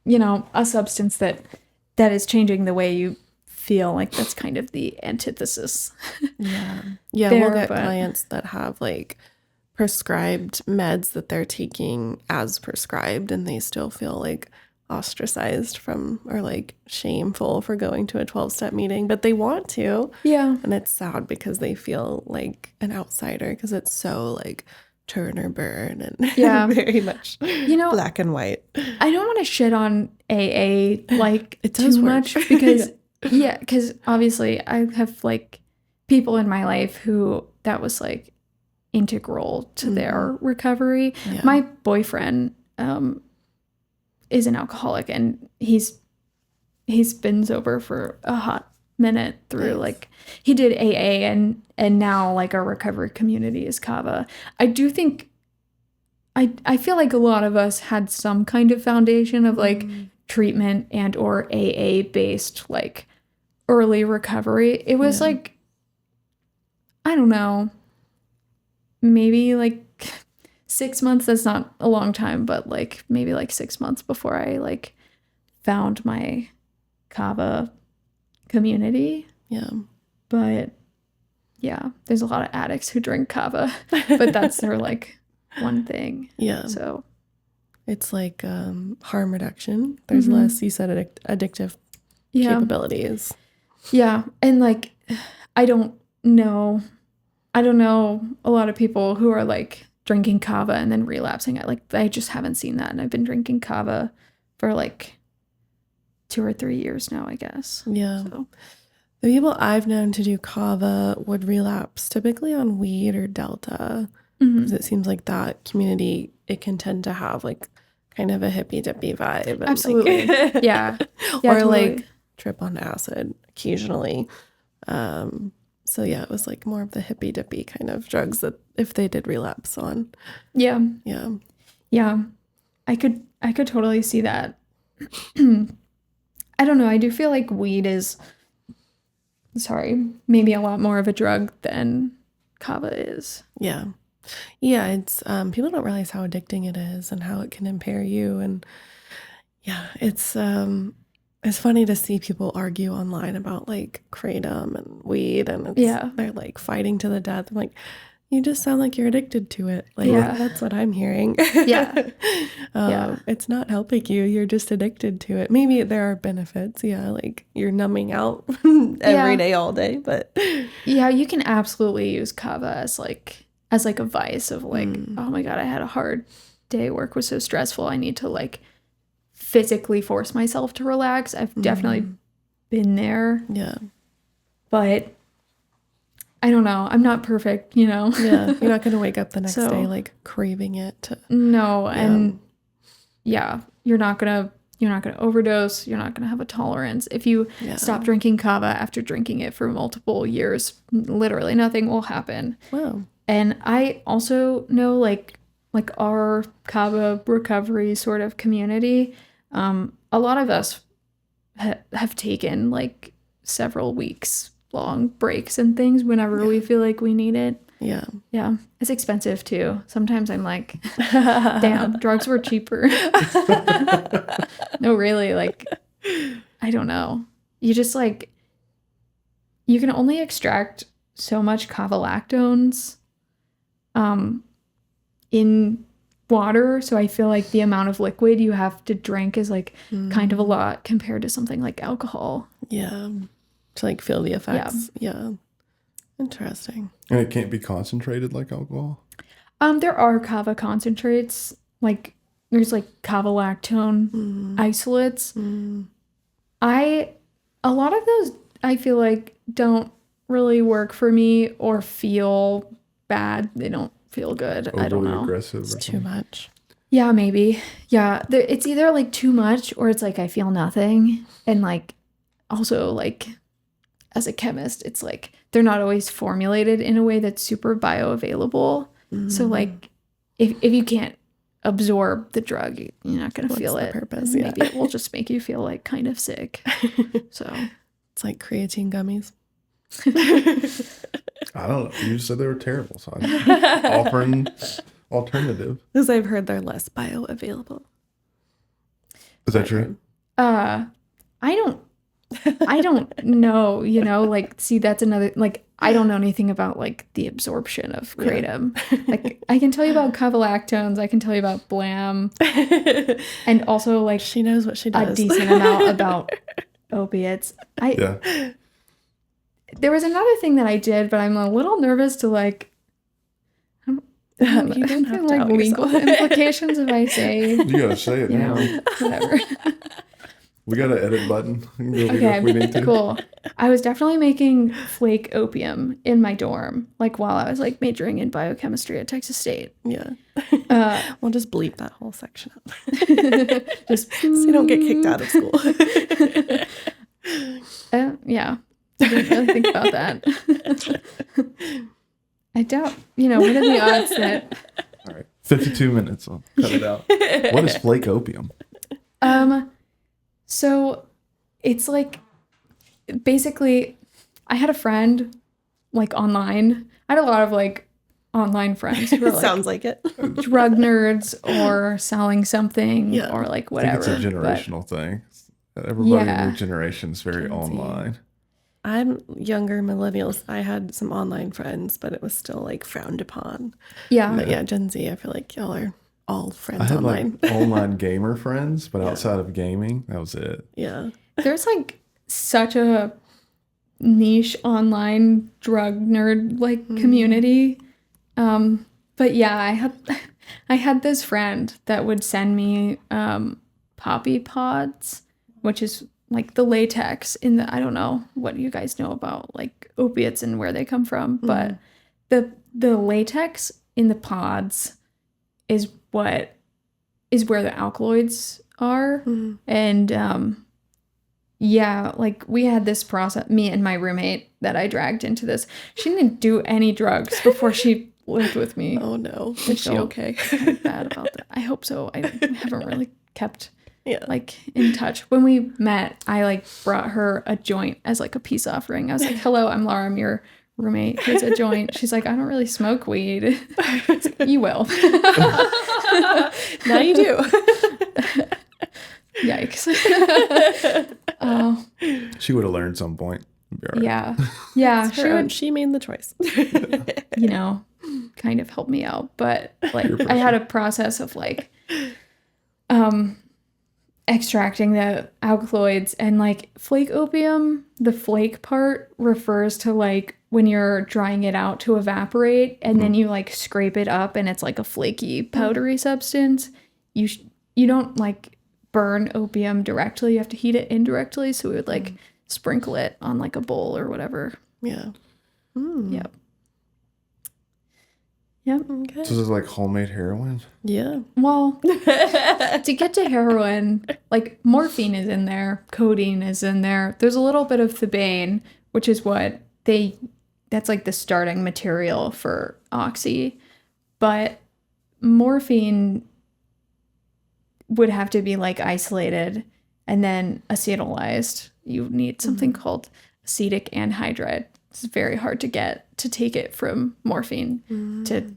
you know, a substance that is changing the way you feel. Like that's kind of the antithesis. Yeah, there, we'll get but- clients that have like prescribed meds that they're taking as prescribed, and they still feel like ostracized from or like shameful for going to a 12-step meeting, but they want to. Yeah. And it's sad because they feel like an outsider because it's so like turn or burn and very much, You know, black and white. I don't want to shit on AA like It does too work. much because because obviously I have like people in my life who that was like integral to their recovery. Yeah. My boyfriend is an alcoholic, and he's been sober for a hot minute through like he did AA, and now like our recovery community is kava. I do think I feel like a lot of us had some kind of foundation of like treatment and or AA based like early recovery. It was like, I don't know, maybe like 6 months. That's not a long time, but like maybe like 6 months before I like found my kava community. Yeah. But yeah, there's a lot of addicts who drink kava, but that's their like one thing. Yeah. So It's like harm reduction. There's less, you said, addictive capabilities. Yeah. And like, I don't know a lot of people who are like drinking kava and then relapsing. I just haven't seen that. And I've been drinking kava for like 2 or 3 years now, I guess. Yeah. So. The people I've known to do kava would relapse typically on weed or Delta. Because it seems like that community, it can tend to have like kind of a hippy dippy vibe. And Absolutely. Like, Yeah. or totally. like trip on acid occasionally. So yeah, it was like more of the hippy dippy kind of drugs that if they did relapse on. Yeah. Yeah. Yeah. I could totally see that. I don't know. I do feel like weed is, maybe a lot more of a drug than kava is. Yeah. Yeah, it's people don't realize how addicting it is and how it can impair you. And Yeah, it's funny to see people argue online about like kratom and weed, and they're like fighting to the death. I'm like, you just sound like you're addicted to it. Like that's what I'm hearing. It's not helping you. You're just addicted to it. Maybe there are benefits. Yeah, like you're numbing out every day, all day. But yeah, you can absolutely use kava as like a vice of like, oh my God, I had a hard day. Work was so stressful. I need to like physically force myself to relax. I've definitely been there. Yeah. But I don't know. I'm not perfect, you know? Yeah. You're not going to wake up the next day like craving it. No. Yeah. And yeah, you're not going to overdose. You're not going to have a tolerance. If you stop drinking kava after drinking it for multiple years, literally nothing will happen. Wow. And I also know like our kava recovery sort of community, a lot of us have taken like several weeks long breaks and things whenever we feel like we need it. Yeah. Yeah. It's expensive too. Sometimes I'm like, damn, drugs were cheaper. No, really, like, I don't know. You just like, you can only extract so much kava-lactones in water, so I feel like the amount of liquid you have to drink is like kind of a lot compared to something like alcohol. Yeah. To like feel the effects. Yeah. Interesting. And it can't be concentrated like alcohol? There are kava concentrates. Like there's like kava-lactone isolates. A lot of those I feel like don't really work for me or feel bad. They don't feel good. Overly I don't know. Aggressive. It's too much. Yeah, maybe. Yeah, it's either like too much or it's like I feel nothing. And like also like as a chemist, it's like they're not always formulated in a way that's super bioavailable. So like if you can't absorb the drug, you're not going to feel it. Purpose? Maybe it will just make you feel like kind of sick. So it's like creatine gummies. I don't know. You just said they were terrible, so I'm offering alternative. Because I've heard they're less bioavailable. Is that true? I don't know, you know, like, see, that's another, like, I don't know anything about, like, the absorption of kratom. Like, I can tell you about kava-lactones, I can tell you about Blam, and also, like, she knows what she does. A decent amount about opiates. There was another thing that I did, but I'm a little nervous to, like, you don't have like legal implications if I say. You gotta say it now. Whatever. We got an edit button. Okay, if we need to. Cool. I was definitely making flake opium in my dorm, like while I was like majoring in biochemistry at Texas State. Yeah. We'll just bleep that whole section up. Just so you don't get kicked out of school. Yeah. I didn't really think about that. I doubt, what are the odds that... All right, 52 minutes. I'll cut it out. What is flake opium? So it's like, basically, I had a friend, like, online. I had a lot of, like, online friends who were, like... Sounds like it. drug nerds or selling something or, like, whatever. I think it's a generational thing. Everybody in your generation is very online. I'm younger millennials. I had some online friends, but it was still like frowned upon. Yeah. But yeah, Gen Z, I feel like y'all are all friends I had online. like online gamer friends, but outside of gaming, that was it. Yeah. There's like such a niche online drug nerd like community. But yeah, I had this friend that would send me poppy pods, which is like the latex in the, I don't know what you guys know about like opiates and where they come from, but the latex in the pods is where the alkaloids are. And yeah, like we had this process, me and my roommate that I dragged into this. She didn't do any drugs before she lived with me. Oh no. Is she okay? Bad about that. I hope so. I haven't really kept like in touch. When we met, I like brought her a joint as like a peace offering. I was like, hello, I'm Laura, I'm your roommate. Here's a joint. She's like, I don't really smoke weed. You will. Now you do. Yeah, Oh, She would have learned some point. It'd be all right. yeah. Yeah, Her own- she made the choice. you know, kind of help me out. But like Peer I had pressure. a process of like extracting the alkaloids, and like flake opium, the flake part refers to like when you're drying it out to evaporate and then you like scrape it up and it's like a flaky powdery substance. You don't like burn opium directly, you have to heat it indirectly, so we would like sprinkle it on like a bowl or whatever. Yeah. Yep. Yep. Okay. So this is like homemade heroin? Yeah. Well, to get to heroin, like morphine is in there, codeine is in there. There's a little bit of thebaine, which is what that's like the starting material for oxy. But morphine would have to be like isolated and then acetylized. You need something called acetic anhydride. It's very hard to get to take it from morphine to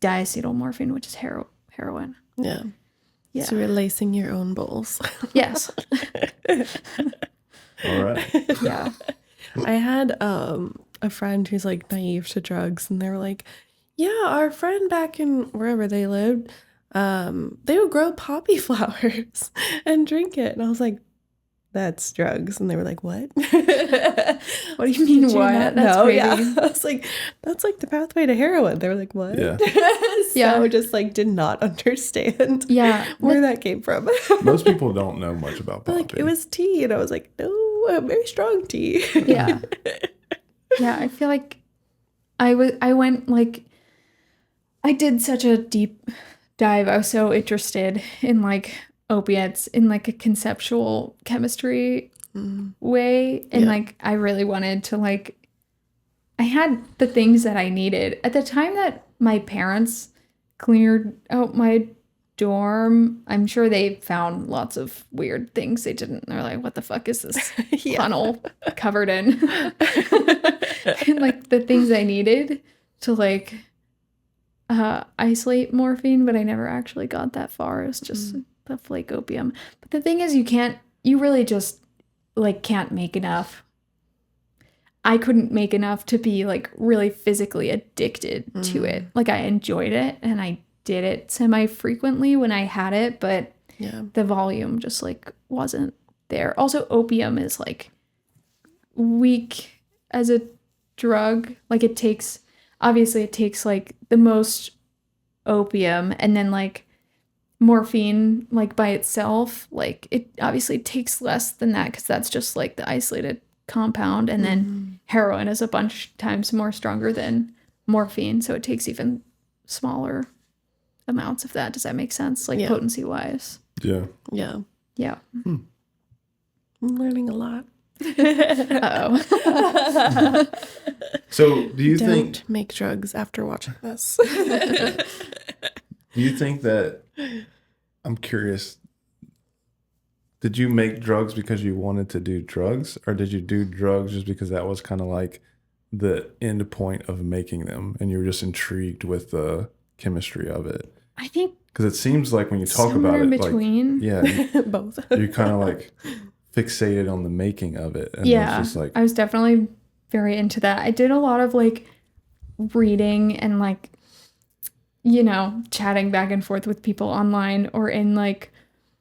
diacetylmorphine, which is heroin. Yeah. Yeah. So you're lacing your own bowls. Yes. All right. Yeah. I had a friend who's like naive to drugs, and they were like, yeah, our friend back in wherever they lived, they would grow poppy flowers and drink it. And I was like, that's drugs. And they were like, what? What do you mean, Did you what? not That's know? crazy. Yeah. I was like, that's like the pathway to heroin. They were like, what? Yeah. So Yeah. just like did not understand Yeah. where that came from. Most people don't know much about poppy. Like, it was tea. And I was like, no, a very strong tea. Yeah. Yeah. I feel like I went like, I did such a deep dive. I was so interested in like opiates in like a conceptual chemistry way. And Yeah. like, I really wanted to like, I had the things that I needed. At the time that my parents cleared out my dorm, I'm sure they found lots of weird things they didn't. They're like, what the fuck is this funnel covered in? And like the things I needed to like isolate morphine, but I never actually got that far. It's just the flake opium. But the thing is, you really just like can't make enough. I couldn't make enough to be like really physically addicted to it. Like I enjoyed it and I did it semi-frequently when I had it, but Yeah. the volume just like wasn't there. Also, opium is like weak as a drug. Like it takes like the most opium, and then like morphine like by itself, like it obviously takes less than that because that's just like the isolated compound, and then heroin is a bunch times more stronger than morphine, so it takes even smaller amounts of that. Does that make sense? Like Yeah. potency wise. Yeah. Yeah. Yeah. I'm learning a lot. Uh-oh. So do you Don't think make drugs after watching this. Do you think that, I'm curious, did you make drugs because you wanted to do drugs, or did you do drugs just because that was kind of like the end point of making them and you were just intrigued with the chemistry of it? I think Because it seems like when you talk somewhere about in it, between. like, yeah, Both. you're kind of like fixated on the making of it. And Yeah, it's just like, I was definitely very into that. I did a lot of like reading and like, you know, chatting back and forth with people online or in like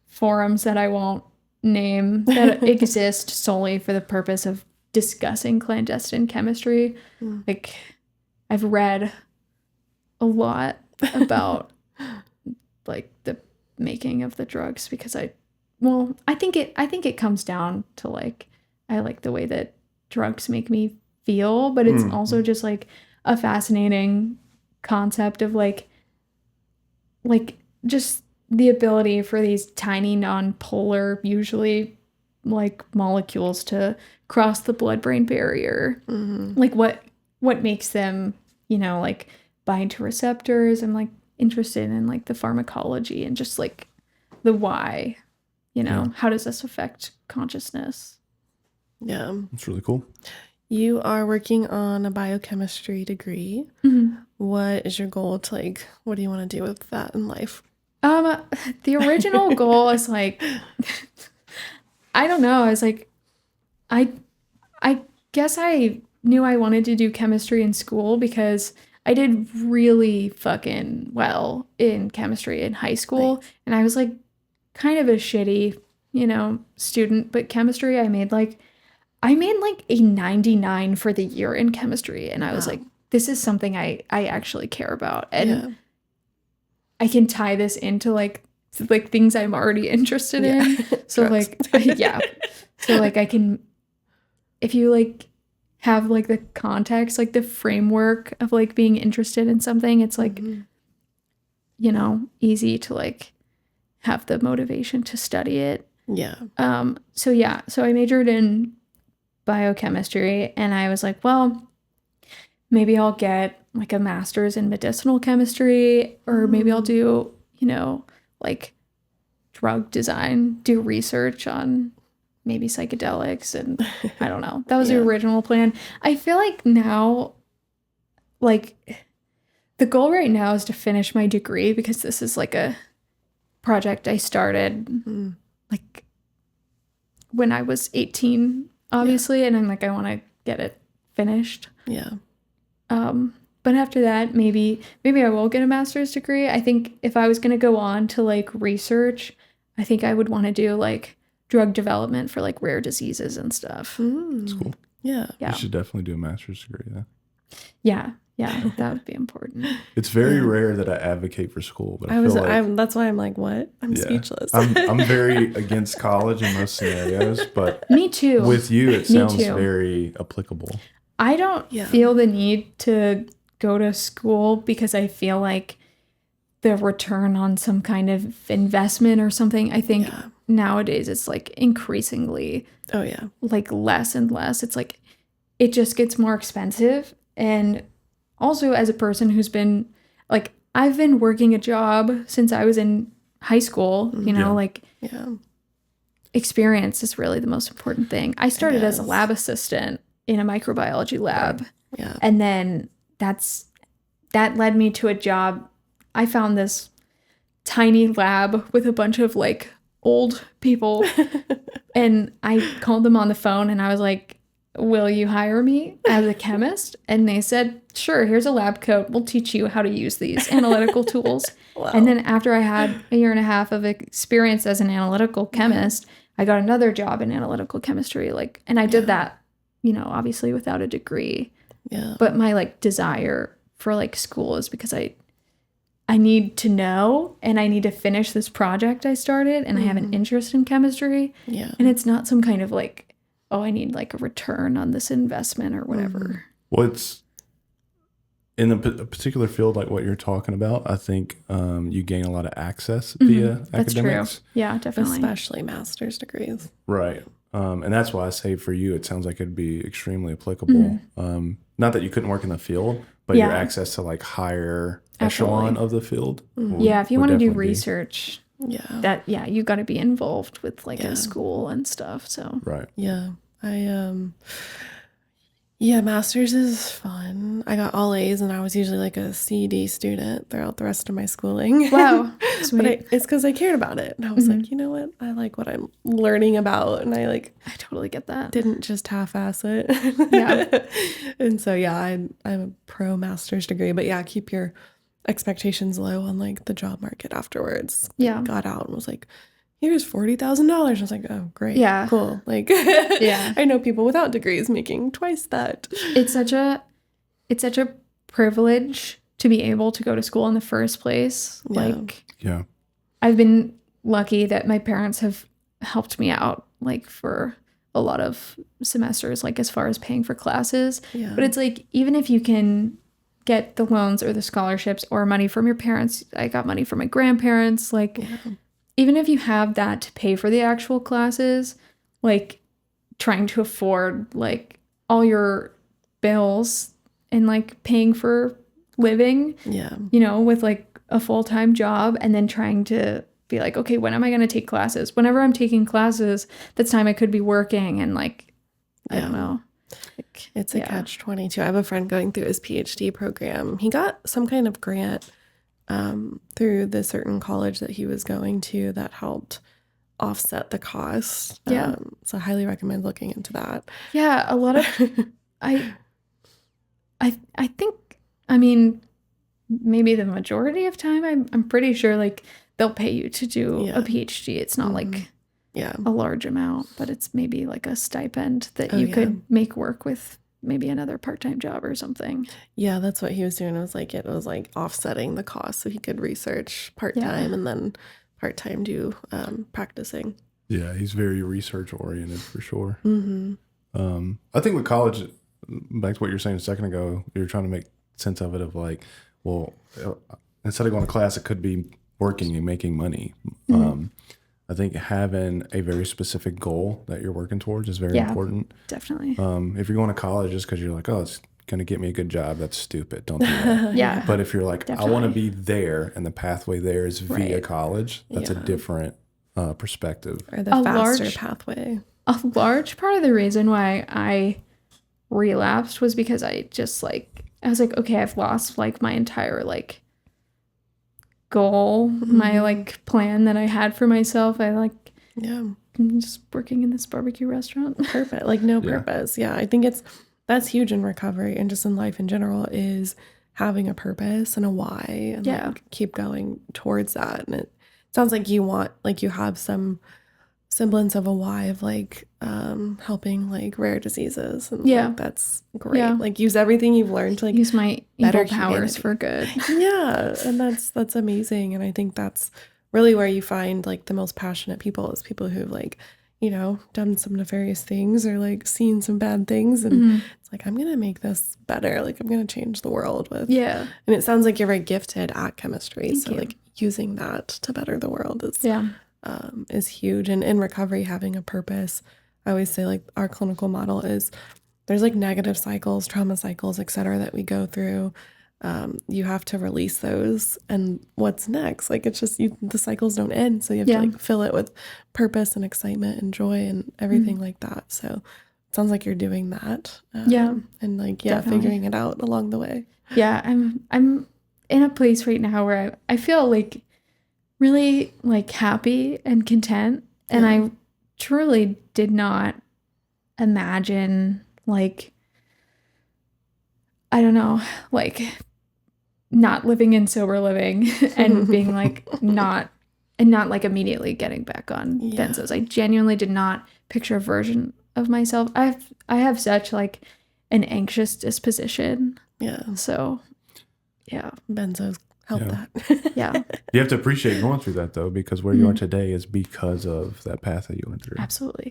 forums that I won't name that exist solely for the purpose of discussing clandestine chemistry. Like I've read a lot about like the making of the drugs because I think it comes down to like I like the way that drugs make me feel, but it's also just like a fascinating concept of like just the ability for these tiny non-polar, usually like molecules to cross the blood-brain barrier. Like what makes them, you know, like bind to receptors. I'm like interested in like the pharmacology and just like the why, you know, how does this affect consciousness? Yeah. it's really cool. You are working on a biochemistry degree. What is your goal to like, what do you want to do with that in life? The original goal is like, I don't know. I was like, I guess I knew I wanted to do chemistry in school because I did really fucking well in chemistry in high school. And I was like kind of a shitty, student, but chemistry, I made like a 99 for the year in chemistry. And I was like, this is something I actually care about. And I can tie this into like things I'm already interested in. So like, So like I can, if you like have like the context, like the framework of like being interested in something, it's like, easy to like have the motivation to study it. Yeah. So I majored in biochemistry and I was like, well, maybe I'll get like a master's in medicinal chemistry, or maybe I'll do, like drug design, do research on maybe psychedelics, and I don't know. That was the original plan. I feel like now, like, the goal right now is to finish my degree, because this is like a project I started like when I was 18, obviously, and I'm like, I want to get it finished. Yeah. But after that, maybe I will get a master's degree. I think if I was going to go on to like research, I think I would want to do like drug development for like rare diseases and stuff. That's cool. Yeah. You should definitely do a master's degree. Yeah, that would be important. It's very rare that I advocate for school, but I feel like that's why I'm like, what? I'm speechless. I'm very against college in most scenarios, but Me too. with you, it sounds very applicable. I don't feel the need to go to school because I feel like the return on some kind of investment or something, I think nowadays it's like increasingly like less and less. It's like it just gets more expensive. And also, as a person who's been like, I've been working a job since I was in high school, experience is really the most important thing. I started as a lab assistant in a microbiology lab. Yeah. And then that led me to a job. I found this tiny lab with a bunch of like old people and I called them on the phone and I was like, will you hire me as a chemist? And they said, sure, here's a lab coat. We'll teach you how to use these analytical tools. Wow. And then after I had a year and a half of experience as an analytical chemist, I got another job in analytical chemistry. And I did that, obviously without a degree. Yeah. But my like desire for like school is because I need to know and I need to finish this project I started and I have an interest in chemistry. Yeah. And it's not some kind of like, oh, I need like a return on this investment or whatever. Well, it's in a particular field like what you're talking about. I think you gain a lot of access via That's academics. True. Yeah, definitely. Especially master's degrees. Right. And that's why I say for you, it sounds like it'd be extremely applicable. Not that you couldn't work in the field, but your access to like higher echelon of the field. Yeah, if you want to do research, Yeah. You got to be involved with like a school and stuff. So Right. Yeah. Master's is fun. I got all A's and I was usually like a C/D student throughout the rest of my schooling. Wow. Sweet. But it's because I cared about it. And I was like, you know what? I like what I'm learning about. And I totally get that. didn't just half-ass it. Yeah. And so, I'm a pro master's degree. But keep your expectations low on like the job market afterwards. Yeah. Got out and was like, here's $40,000. I was like, oh, great. Yeah. Cool. Like, Yeah. I know people without degrees making twice that. It's such a privilege to be able to go to school in the first place. Yeah. I've been lucky that my parents have helped me out like for a lot of semesters, like as far as paying for classes. Yeah. But it's like, even if you can get the loans or the scholarships or money from your parents, I got money from my grandparents, even if you have that to pay for the actual classes, like trying to afford like all your bills and like paying for living, with like a full-time job, and then trying to be like, okay, when am I going to take classes? Whenever I'm taking classes, that's time I could be working. And like, I don't know. It's a catch-22. I have a friend going through his PhD program. He got some kind of grant through the certain college that he was going to that helped offset the cost. Yeah. So I highly recommend looking into that. Yeah, a lot of I think, I mean, maybe the majority of time I'm pretty sure like they'll pay you to do Yeah. a PhD. It's not like Yeah. a large amount, but it's maybe like a stipend that Oh, you yeah. could make work with maybe another part-time job or something. Yeah, that's what he was doing. It was like offsetting the cost so he could research part-time and then part-time do practicing. Yeah, he's very research oriented for sure. Mm-hmm. I think with college, back to what you were saying a second ago, you're trying to make sense of it of like, well, instead of going to class, it could be working and making money. I think having a very specific goal that you're working towards is very important. Definitely. If you're going to college just because you're like, oh, it's going to get me a good job, that's stupid. Don't do that. Yeah. But if you're like, Definitely. I want to be there and the pathway there is via Right. college, that's a Yeah. different perspective. Or the A faster large- pathway. A large part of the reason why I relapsed was because I just like, I was like, okay, I've lost like my entire like goal, my like plan that I had for myself. I'm just working in this barbecue restaurant. Perfect. Like no Yeah. purpose. Yeah. I think that's huge in recovery and just in life in general is having a purpose and a why and like keep going towards that. And it sounds like you have some semblance of a why of like helping like rare diseases and like, that's great. Yeah. Like use everything you've learned to like Use my better evil powers humanity. for good. Yeah, and that's amazing. And I think that's really where you find like the most passionate people is people who've like, you know, done some nefarious things or like seen some bad things and it's like I'm gonna make this better. Like I'm gonna change the world with Yeah. And it sounds like you're very gifted at chemistry. Thank so you. like using that to better the world is huge. And in recovery, having a purpose, I always say like our clinical model is there's like negative cycles, trauma cycles, et cetera, that we go through. You have to release those and what's next? Like it's just the cycles don't end. So you have to like fill it with purpose and excitement and joy and everything like that. So it sounds like you're doing that. And like, Definitely. figuring it out along the way. Yeah, I'm in a place right now where I feel like really like happy and content. And I truly did not imagine like, I don't know, like not living in sober living and being like not like immediately getting back on benzos. I genuinely did not picture a version of myself. I have such like an anxious disposition. Yeah. So yeah. Benzos help Yeah. that. Yeah. You have to appreciate going through that though, because where you are today is because of that path that you went through. Absolutely.